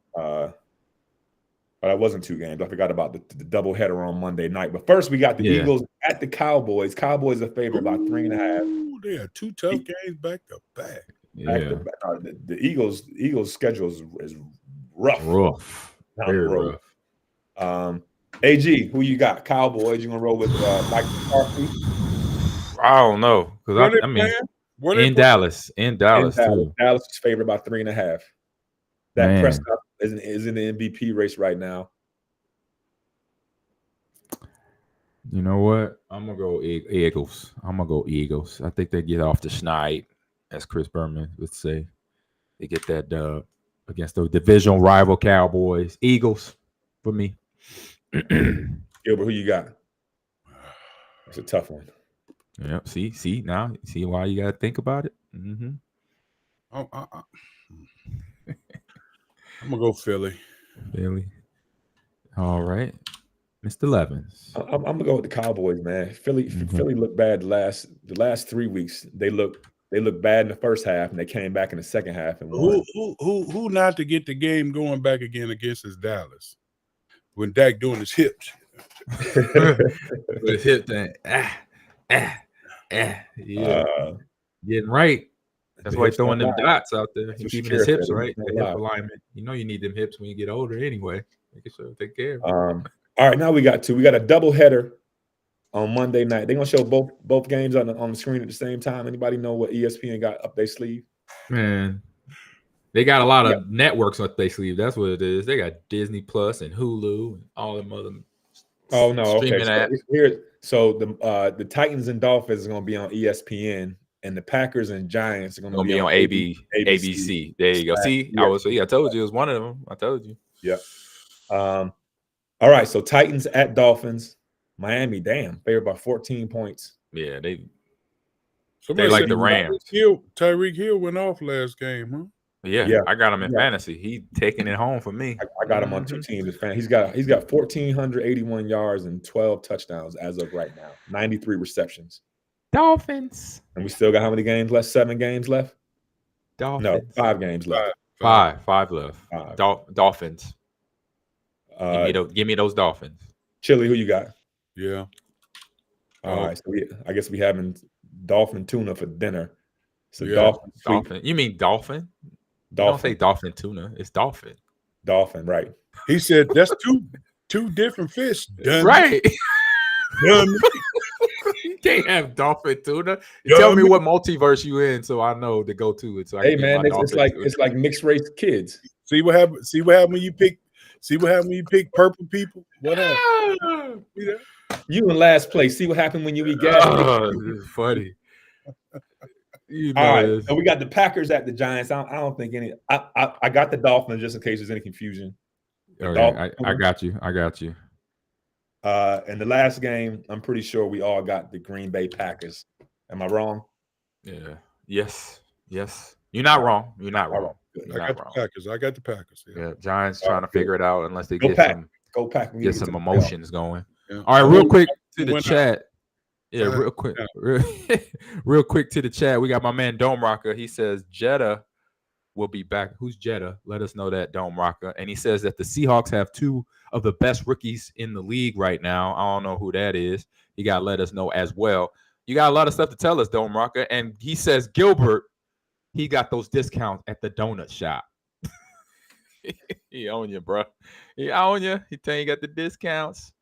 That wasn't 2 games. I forgot about the double header on Monday night. But first, we got the Eagles at the Cowboys. Cowboys are favored by 3.5. They had 2 tough games back to back. Yeah. The Eagles' schedule is rough. Very rough. AG, who you got? Cowboys. You gonna roll with Mike McCarthy? I don't know because I mean in Dallas too. Dallas is favored by 3.5. That Prescott is in the MVP race right now. You know what? I'm gonna go Eagles. I think they get off the schneid, as Chris Berman would say. They get that dub against the division rival Cowboys. Eagles for me. Gilbert, who you got? It's a tough one. Yeah. See now. See why you gotta think about it. Mm-hmm. I'm gonna go Philly. All right, Mr. Levins. I'm gonna go with the Cowboys, man. Philly looked bad the last 3 weeks. They looked bad in the first half, and they came back in the second half and won. Who not to get the game going back again against his Dallas when Dak doing his hips? With his hip thing. Getting right. That's why he's throwing them dots out there. He's keeping his hips right. The hip alignment. You know you need them hips when you get older anyway. Making sure to take care of them. All right, now we got a double header on Monday night. They're gonna show both games on the screen at the same time. Anybody know what ESPN got up their sleeve? Man, they got a lot of networks up their sleeve. That's what it is. They got Disney Plus and Hulu and all them other. Oh no, okay. Apps. So the Titans and Dolphins are gonna be on ESPN. And the Packers and Giants are going to be on ABC. There you go. See, I told you it was one of them. I told you. Yeah. All right. So Titans at Dolphins. Miami, favored by 14 points. Yeah, they Somebody like the Rams. Tyreek Hill went off last game, huh? Yeah. I got him in fantasy. He taking it home for me. I got him on 2 teams. He's got 1,481 yards and 12 touchdowns as of right now. 93 receptions. Dolphins. And we still got how many games left? 7 games left? Dolphins. No, 5 games left. Five left. 5. Dolphins. Give me those Dolphins. Chili, who you got? Yeah. All right. So I guess we having dolphin tuna for dinner. So dolphin. You mean dolphin? Don't say dolphin tuna. It's dolphin. Dolphin, right? He said that's two different fish. Dummy. Right. Dummy. You can't have dolphin tuna. Tell me what multiverse you in, so I know to go to it. So hey man, it's like mixed race kids. See what happened. See what happened when you pick. See what happened when you pick purple people. What happened? You in last place. See what happened when you eat gas. This is funny. All right, so we got the Packers at the Giants. I don't think any. I got the Dolphins just in case there's any confusion. Okay, I got you. And the last game, I'm pretty sure we all got the Green Bay Packers. Am I wrong? Yeah. Yes. You're not wrong. I got the Packers. Yeah. Giants trying to figure it out unless they get some emotions going. Yeah. All right, real quick to the chat. Yeah, real quick. Real quick to the chat. We got my man Dome Rocker. He says Jetta will be back. Who's Jetta? Let us know that, Dome Rocker. And he says that the Seahawks have 2 of the best rookies in the league right now. I don't know who that is. You got to let us know as well. You got a lot of stuff to tell us, Dome Rocker. And he says Gilbert, he got those discounts at the donut shop. He own you, bro. He own you. He tell you got the discounts.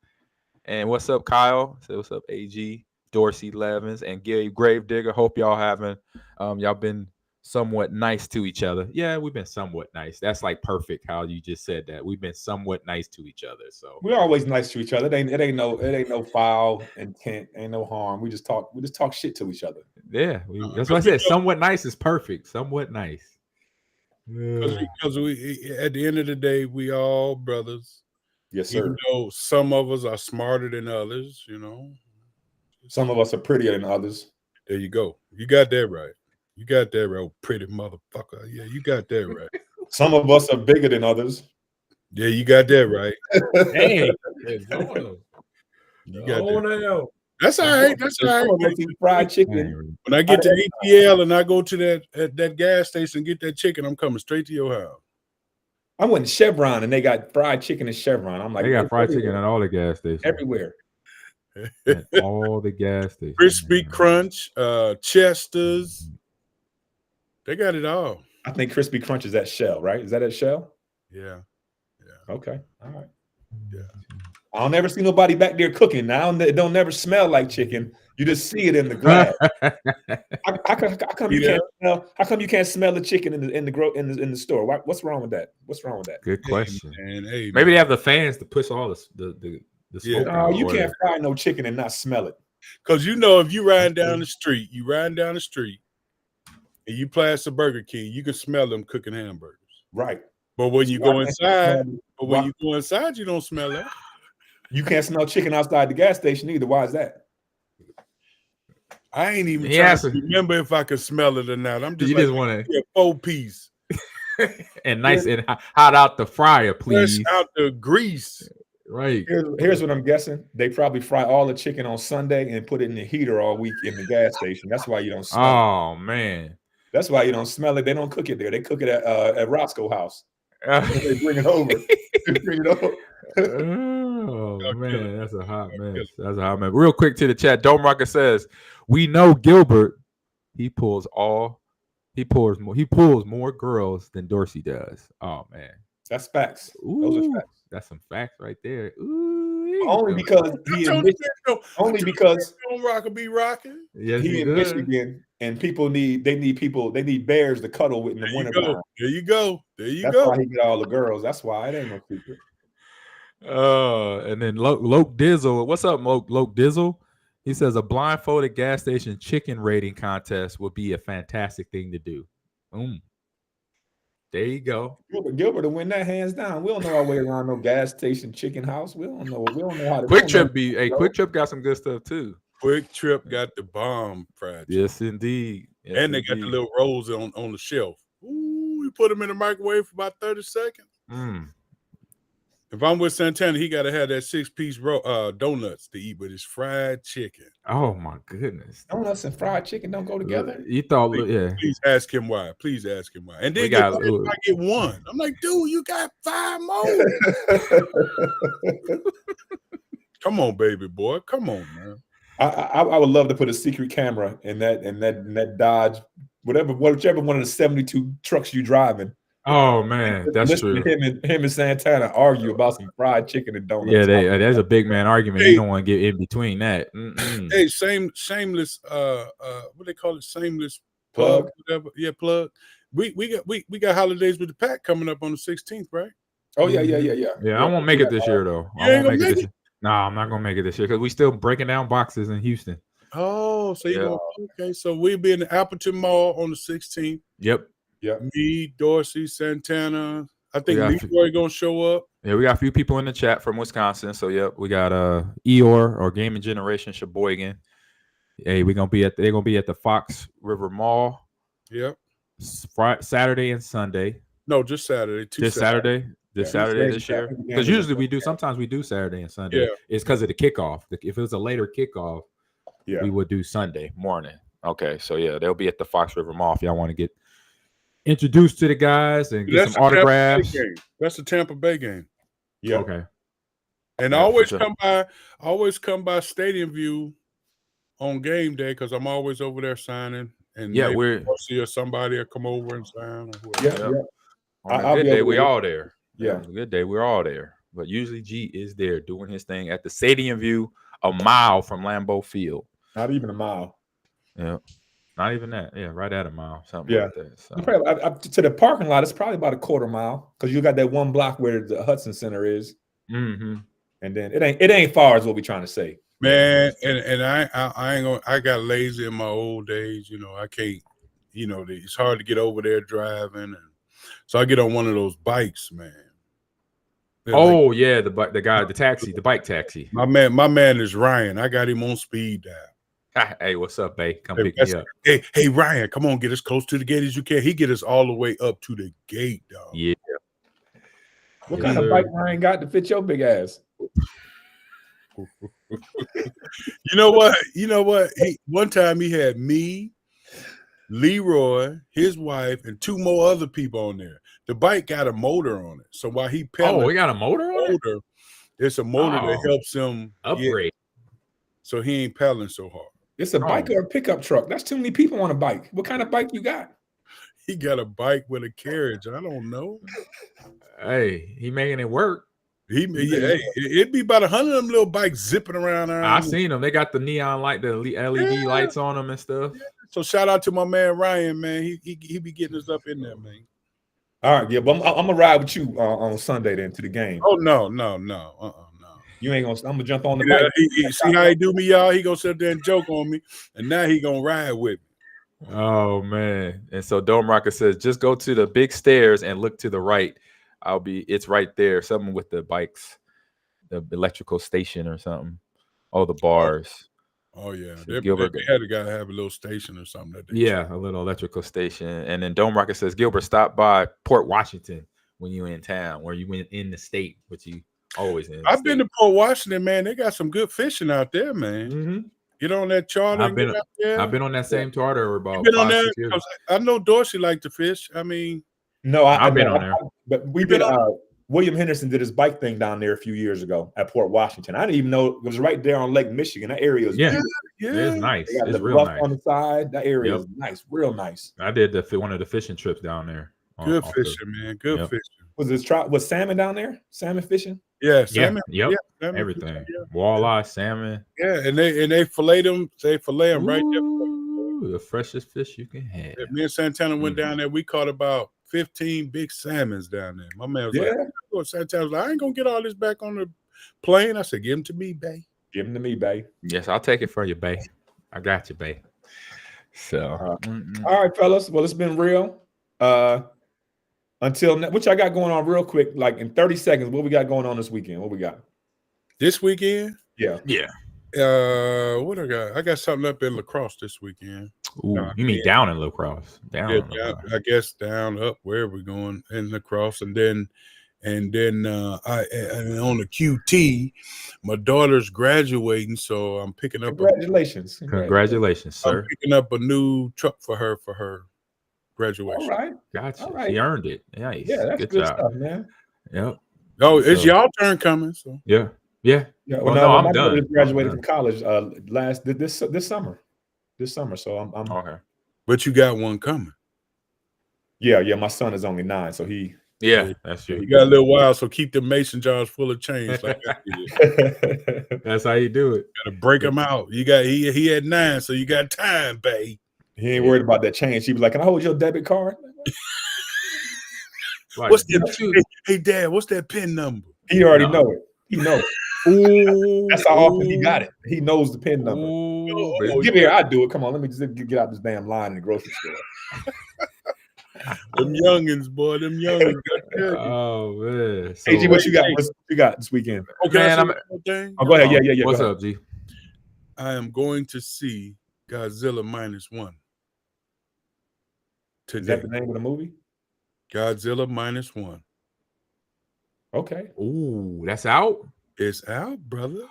And what's up, Kyle? Say what's up, AG, Dorsey Levins, and Gary Gravedigger. Hope y'all having y'all been somewhat nice to each other. Yeah, we've been somewhat nice. That's like perfect how you just said that. We've been somewhat nice to each other. So we're always nice to each other. It ain't no foul intent, ain't no harm. We just talk shit to each other. yeah, that's what I said. Somewhat nice is perfect. Somewhat nice. Because we at the end of the day, we all brothers. Yes, sir. Even though some of us are smarter than others, you know. Some of us are prettier than others. There you go. You got that right. You got that right, pretty motherfucker. Yeah, you got that right. Some of us are bigger than others. Yeah, you got that right. Hey, you got that. That's all right. That's all right. Some of us eat fried chicken. When I get to ATL and I go to that gas station and get that chicken, I'm coming straight to your house. I went to Chevron and they got fried chicken at Chevron. I'm like, they got fried chicken at all the gas stations. Everywhere. At all the gas stations. Crispy Crunch, Chester's. They got it all. I think Crispy Crunch is at Shell, right? Is that at Shell? Yeah. Okay. All right. Yeah. I don't never see nobody back there cooking. Now it don't never smell like chicken. You just see it in the grass. How come you can't smell? How come you can't smell the chicken in the store? What's wrong with that? What's wrong with that? Good question. Hey, maybe they have the fans to push all the smoke. No, you can't fry no chicken and not smell it. Because if you riding down the street, and you pass a Burger King, you can smell them cooking hamburgers. Right. But when you go inside, you don't smell that. You can't smell chicken outside the gas station either. Why is that? I ain't even trying to remember if I could smell it or not. I'm just just want to 4-piece. And nice and hot out the fryer, please. Fresh out the grease. Right. Here's what I'm guessing. They probably fry all the chicken on Sunday and put it in the heater all week in the gas station. That's why you don't smell it. Oh, man. That's why you don't smell it. They don't cook it there. They cook it at Roscoe House. They bring it over. Oh man, that's a hot mess. That's a hot mess. Real quick to the chat. Dome Rocker says, "We know Gilbert. He pulls more girls than Dorsey does." Oh man, that's facts. Ooh, those are facts. That's some facts right there. Ooh, only because Dome Rocker be rocking. Yes, he in Michigan, and people need bears to cuddle with in the winter time. There you go. That's why he get all the girls. That's why it ain't no secret. And then Loke Dizzle. What's up, Loke Dizzle? He says a blindfolded gas station chicken rating contest would be a fantastic thing to do. There you go. Gilbert to win that hands down. We don't know our way around no gas station chicken house. We don't know how to. Quick Trip got some good stuff too. Quick Trip got the bomb fried chicken. Yes, indeed. Yes, and they got the little rolls on the shelf. Ooh, we put them in the microwave for about 30 seconds. If I'm with Santana, he got to have that 6-piece donuts to eat with his fried chicken. Oh my goodness! Donuts and fried chicken don't go together. You thought, Please ask him why. And then I get one. I'm like, dude, you got 5 more. Come on, baby boy. Come on, man. I would love to put a secret camera in that Dodge, whichever one of the 72 trucks you driving. Oh man, that's true. Him and Santana argue about some fried chicken and donuts. Yeah, there's a big man argument. You don't want to get in between that. Hey, shameless. What they call it? Shameless plug. Whatever. Yeah, plug. We got holidays with the pack coming up on the 16th, right? Oh yeah. Yeah, I won't make it this year though. I won't make it. No, I'm not gonna make it this year because we still breaking down boxes in Houston. Oh, so okay. So we'll be in the Appleton Mall on the 16th. Yep. Me, Dorsey, Santana. I think Leroy gonna show up. Yeah, we got a few people in the chat from Wisconsin. So we got Eeyore or Gaming Generation Sheboygan. Hey, they're gonna be at the Fox River Mall. Yep. Saturday and Sunday. No, just Saturday. Saturday this year. Because usually sometimes we do Saturday and Sunday. Yeah. It's because of the kickoff. If it was a later kickoff, we would do Sunday morning. Okay, so they'll be at the Fox River Mall if y'all want to get introduced to the guys and get some autographs. That's the Tampa Bay game. Yeah. Okay. And I always come by Stadium View on game day because I'm always over there signing. And we're see somebody will come over and sign. On a good day, we're all there. Yeah, a good day, we're all there. But usually G is there doing his thing at the Stadium View, a mile from Lambeau Field. Not even a mile. Yeah. Not even that. Yeah, right at a mile, something Yeah. like that. So. To the parking lot, it's probably about a quarter mile because you got that one block where the Hudson Center is, Mm-hmm. and then it ain't far as what we trying to say, man. And I ain't gonna. I got lazy in my old days. You know, I can't. You know, it's hard to get over there driving, and so I get on one of those bikes, man. Oh yeah, the bike taxi. My man is Ryan. I got him on speed dial. Hey, what's up, babe? Come pick me up. Hey, Ryan, come on, get as close to the gate as you can. He get us all the way up to the gate, dog. Yeah. What kind of bike Ryan got to fit your big ass? You know what? One time he had me, Leroy, his wife, and 2 more other people on there. The bike got a motor on it, so while he pedaling, we got a motor on it? It's a motor that helps him upgrade, so he ain't pedaling so hard. It's a bike or a pickup truck. That's too many people on a bike. What kind of bike you got? He got a bike with a carriage. I don't know. Hey, he making it work. It'd be about 100 of them little bikes zipping around. I seen them. They got the neon light, the LED lights on them and stuff. Yeah. So shout out to my man Ryan, man. He be getting us up in there, man. All right, yeah, but I'm gonna ride with you on Sunday then to the game. Oh no. You ain't gonna. I'm gonna jump on the bike. He see how he do me, y'all. He gonna sit there and joke on me, and now he gonna ride with me. Oh man! And so Dome Rocker says, just go to the big stairs and look to the right. It's right there. Something with the bikes, the electrical station or something. Oh, the bars. Oh yeah, So they gotta have a little station or something. A little electrical station. And then Dome Rocket says, Gilbert, stop by Port Washington when you in town, where you went in the state, which you always in. I've been to Port Washington, man. They got some good fishing out there, man. Mm-hmm. Get on that charter. I've been on that same charter about 5 years. I know Dorsey liked to fish. I mean, no, I've been on there. But we did. William Henderson did his bike thing down there a few years ago at Port Washington. I didn't even know it was right there on Lake Michigan. That area is it's nice. It's real nice on the side. That area is nice, real nice. I did one of the fishing trips down there. Good fishing, man. Good fishing. Was salmon down there? Salmon fishing? Yeah, salmon. Yep. Salmon everything. Fishing, walleye, salmon. Yeah, and they fillet them. They fillet them right there. The freshest fish you can have. Yeah, me and Santana went down there. We caught about 15 big salmons down there. My man was Santana was like, I ain't gonna get all this back on the plane. I said, give them to me, bae. Give them to me, bae. Yes, I'll take it for you, bae. I got you, bae. So, all right, fellas. Well, it's been real. Until what y'all got going on real quick, like in 30 seconds, what we got going on this weekend? What we got? This weekend? Yeah. What I got? I got something up in La Crosse this weekend. Ooh, you mean down in La Crosse? I guess down, up, where we're going in La Crosse, and then I on the QT, my daughter's graduating, so I'm picking up. Congratulations, sir! I'm picking up a new truck for her graduation. All right, gotcha. All right. She earned it. Nice. Yeah, that's good stuff, man. Yep. Oh, it's y'all turn coming. So yeah. Well, no, I'm done. Graduated from college this summer. So I'm okay. But you got one coming. Yeah. My son is only 9, so he. Yeah, that's true. You got a little while, so keep the mason jars full of change. Like that's how you do it. Gotta break them out. You got he had 9, so you got time, babe. He ain't worried about that change. He was like, "Can I hold your debit card?" What's that? Hey, Dad, what's that PIN number? He already know it. He knows. That's how often he got it. He knows the PIN number. Give me here. I do it. Come on, let me just get out this damn line in the grocery store. Them youngins, boy. Them youngins. Oh man. So, hey G, what you got? What you got this weekend? Okay, man. Go ahead. Yeah. What's up, G? I am going to see Godzilla -1 today. Is that the name of the movie? Godzilla -1. Okay. Ooh, that's out. It's out, brother.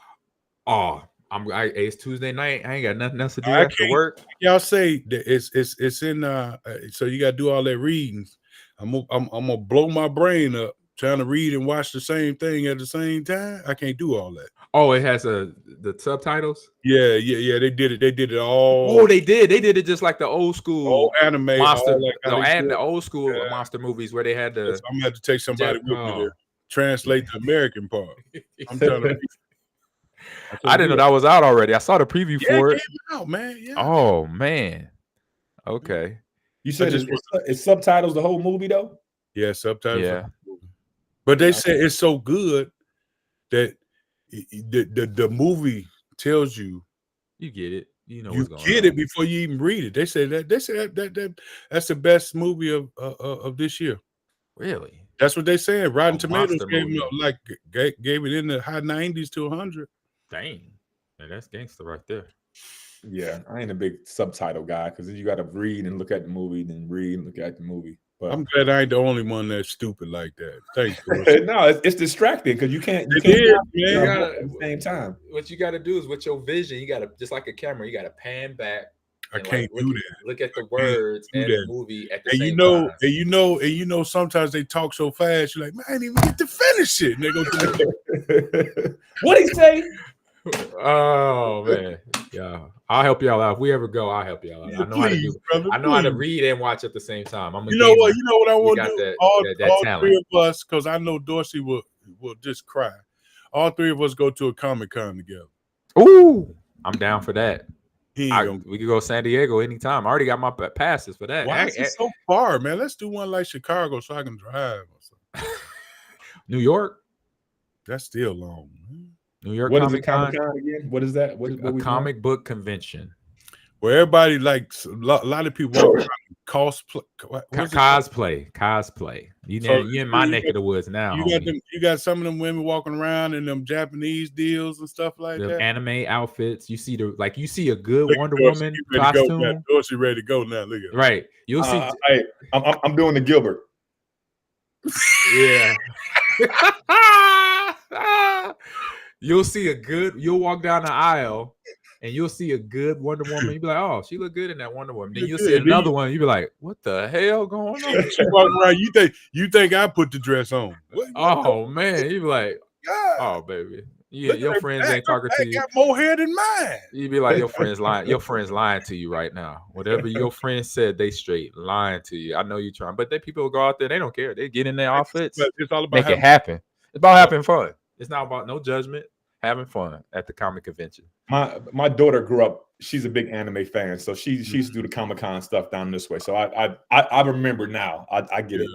Oh, it's Tuesday night. I ain't got nothing else to do after work. Y'all say that it's in. So you got to do all that readings. I'm gonna blow my brain up trying to read and watch the same thing at the same time. I can't do all that. Oh, it has the subtitles. Yeah. They did it. They did it all. Oh, they did it just like the old school anime monster. The old school monster movies where they had the. So I'm gonna have to take somebody with me to translate the American part. I'm trying to. I didn't know that was out already. I saw the preview for it. Came out, man. Yeah. Oh man. Okay. You said it's subtitles the whole movie though? Yeah, subtitles. Yeah. But they say it's so good that the movie tells you You get it. You know you what's going get on. it before you even read it. They say that's the best movie of this year. Really? That's what they said. Rotten A Tomatoes monster gave movie. gave it in the high 90s to 100. Dang. Man, that's gangster right there. Yeah, I ain't a big subtitle guy because you got to read and look at the movie, then read and look at the movie. But I'm glad I ain't the only one that's stupid like that. Thanks, no, it's distracting because you can't at the same time. What you got to do is with your vision, you got to, just like a camera, you got to pan back. I can't do that. Look at the words and the movie at the same time. time. And you know, sometimes they talk so fast, you're like, man, I didn't even get to finish it. And they go to what he say? Oh man, yeah. I'll help y'all out. If we ever go, I'll help y'all out. I know how to do. Brother, I know how to read and watch at the same time. You know what I want to do? All talent. Three of us, because I know Dorsey will just cry. All three of us go to a Comic-Con together. Ooh, I'm down for that. We could go San Diego anytime. I already got my passes for that. Why is it so far, man? Let's do one like Chicago so I can drive. New York? That's still long, man. New York What is a Comic-Con again? What is that? What a comic book convention. Where everybody likes a lot of people walk around cosplay. Cosplay. You in my neck of the woods now. You got some of them women walking around in them Japanese deals and stuff like that. Anime outfits. You see a good Wonder Woman costume. Dorsey ready to go now. Look at right. You'll see. Hey, I'm doing the Gilbert. Yeah. You'll walk down the aisle and you'll see a good Wonder Woman. You'll be like, oh, she look good in that Wonder Woman. Then you'll see another one. You'll be like, what the hell going on? She walk around, you think I put the dress on. Oh man. You'll be like, oh baby. Yeah, your friends ain't talking to you. Got more hair than mine. You'd be like, your friends lying. Your friends lying to you right now. Whatever your friends said, they straight lying to you. I know you're trying, but people will go out there. They don't care. They get in their outfits. It's all about make it happen. It's about having fun. It's not about no judgment. Having fun at the comic convention. My daughter grew up. She's a big anime fan, so she used to do the Comic-Con stuff down this way. So I remember now. I get it.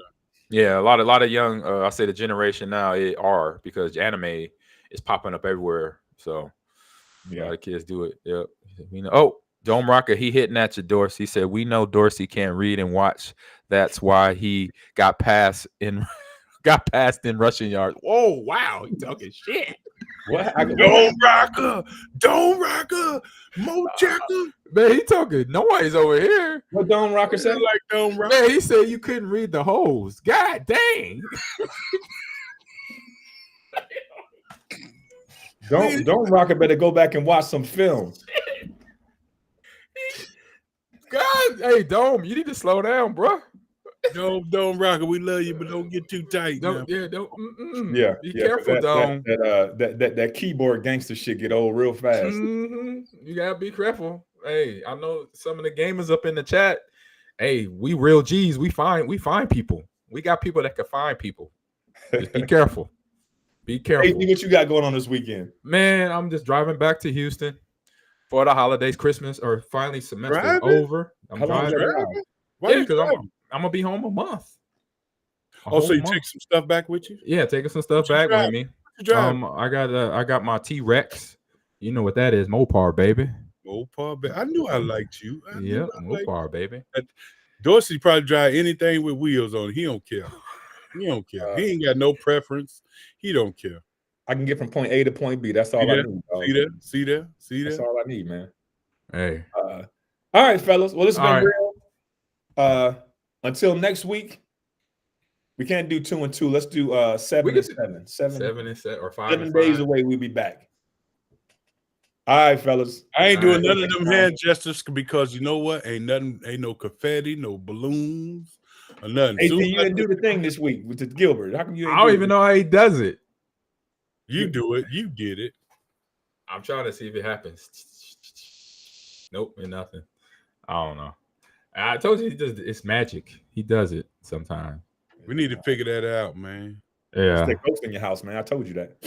Yeah, a lot of young. I say the generation now are because anime is popping up everywhere. So a lot of kids do it. Yep. Oh, Dome Rocker, he hitting at you, Dorsey. He said, we know Dorsey can't read and watch. That's why he got passed in rushing yards. Oh, wow. He talking shit. What? Dome Rocker, Mo Checker. Man, he talking noise over here. What Dome Rocker said? Like Dome Rocker. Man, he said you couldn't read the holes. God dang. Dome Rocker better go back and watch some films. God, hey Dome, you need to slow down, bro. Dome Rocker, we love you, but don't get too tight. Yeah, be careful, Dome. That keyboard gangster shit get old real fast. Mm-hmm. You gotta be careful. Hey, I know some of the gamers up in the chat. Hey, we real G's. We find people. We got people that can find people. Just be careful. Be careful. Hey, what you got going on this weekend? Man, I'm just driving back to Houston for the holidays, Christmas, or finally semester over. I'm driving. Why because I'm gonna be home a month. So you take some stuff back with you? Yeah, taking some stuff back with me. I got my T-Rex. You know what that is, Mopar, baby. Mopar, baby. I knew I liked you. Yeah, Mopar, baby. Dorsey probably drive anything with wheels on it. He don't care. He don't care. He ain't got no preference. He don't care. I can get from point A to point B. That's all I need. Dog. See that? That's all I need, man. Hey. All right, fellas. Well, this has been real. Until next week, we can't do 2 and 2. Let's do 7 and 7. 7 and 7 or 5. 7 days away, we'll be back. All right, fellas. I ain't doing none of them hand gestures because you know what? Ain't no confetti, no balloons, or nothing. Hey, you didn't do the thing this week with the Gilbert. How come you? I don't even know how he does it. You do it. You get it. I'm trying to see if it happens. Nope, ain't nothing. I don't know. I told you it's magic. He does it sometimes. We need to figure that out, man. Yeah. Stay close in your house, man. I told you that.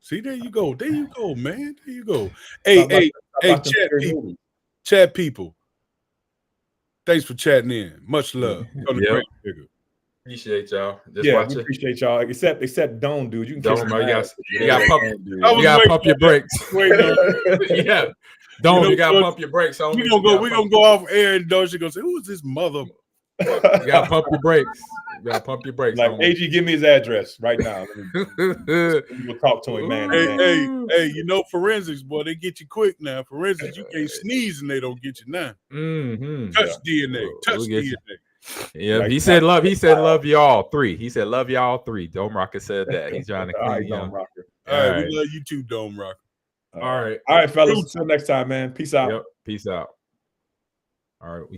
See, there you go. There you go, man. There you go. Hey, chat people. Thanks for chatting in. Much love. From the Yep. Great Digger. Appreciate y'all. Just Yeah, we watching. appreciate y'all. Except Don't, dude. You can kiss Don't, my bro. You ass. got pump. I You was got to waiting pump on your that. brakes. Wait, no. Yeah. Don't. know, You got to George, pump your brakes. Homie. We gonna go off air and Dorsey gonna say, "Who is this mother?" You got to pump your brakes. You got to pump your brakes. Like, homie. AG, give me his address right now. We'll talk to him, man. Hey, you know forensics, boy, they get you quick now. Forensics, you can't sneeze and they don't get you now. Touch DNA. Touch We'll get DNA. you. Yeah, Like, he said love y'all three. He said love y'all three. Dome Rocker said that. He's trying to All right, clean Dome Rocker. All right, we love you too, Dome Rocker. All right, fellas. Until next time, man. Peace out. Yep. Peace out. All right.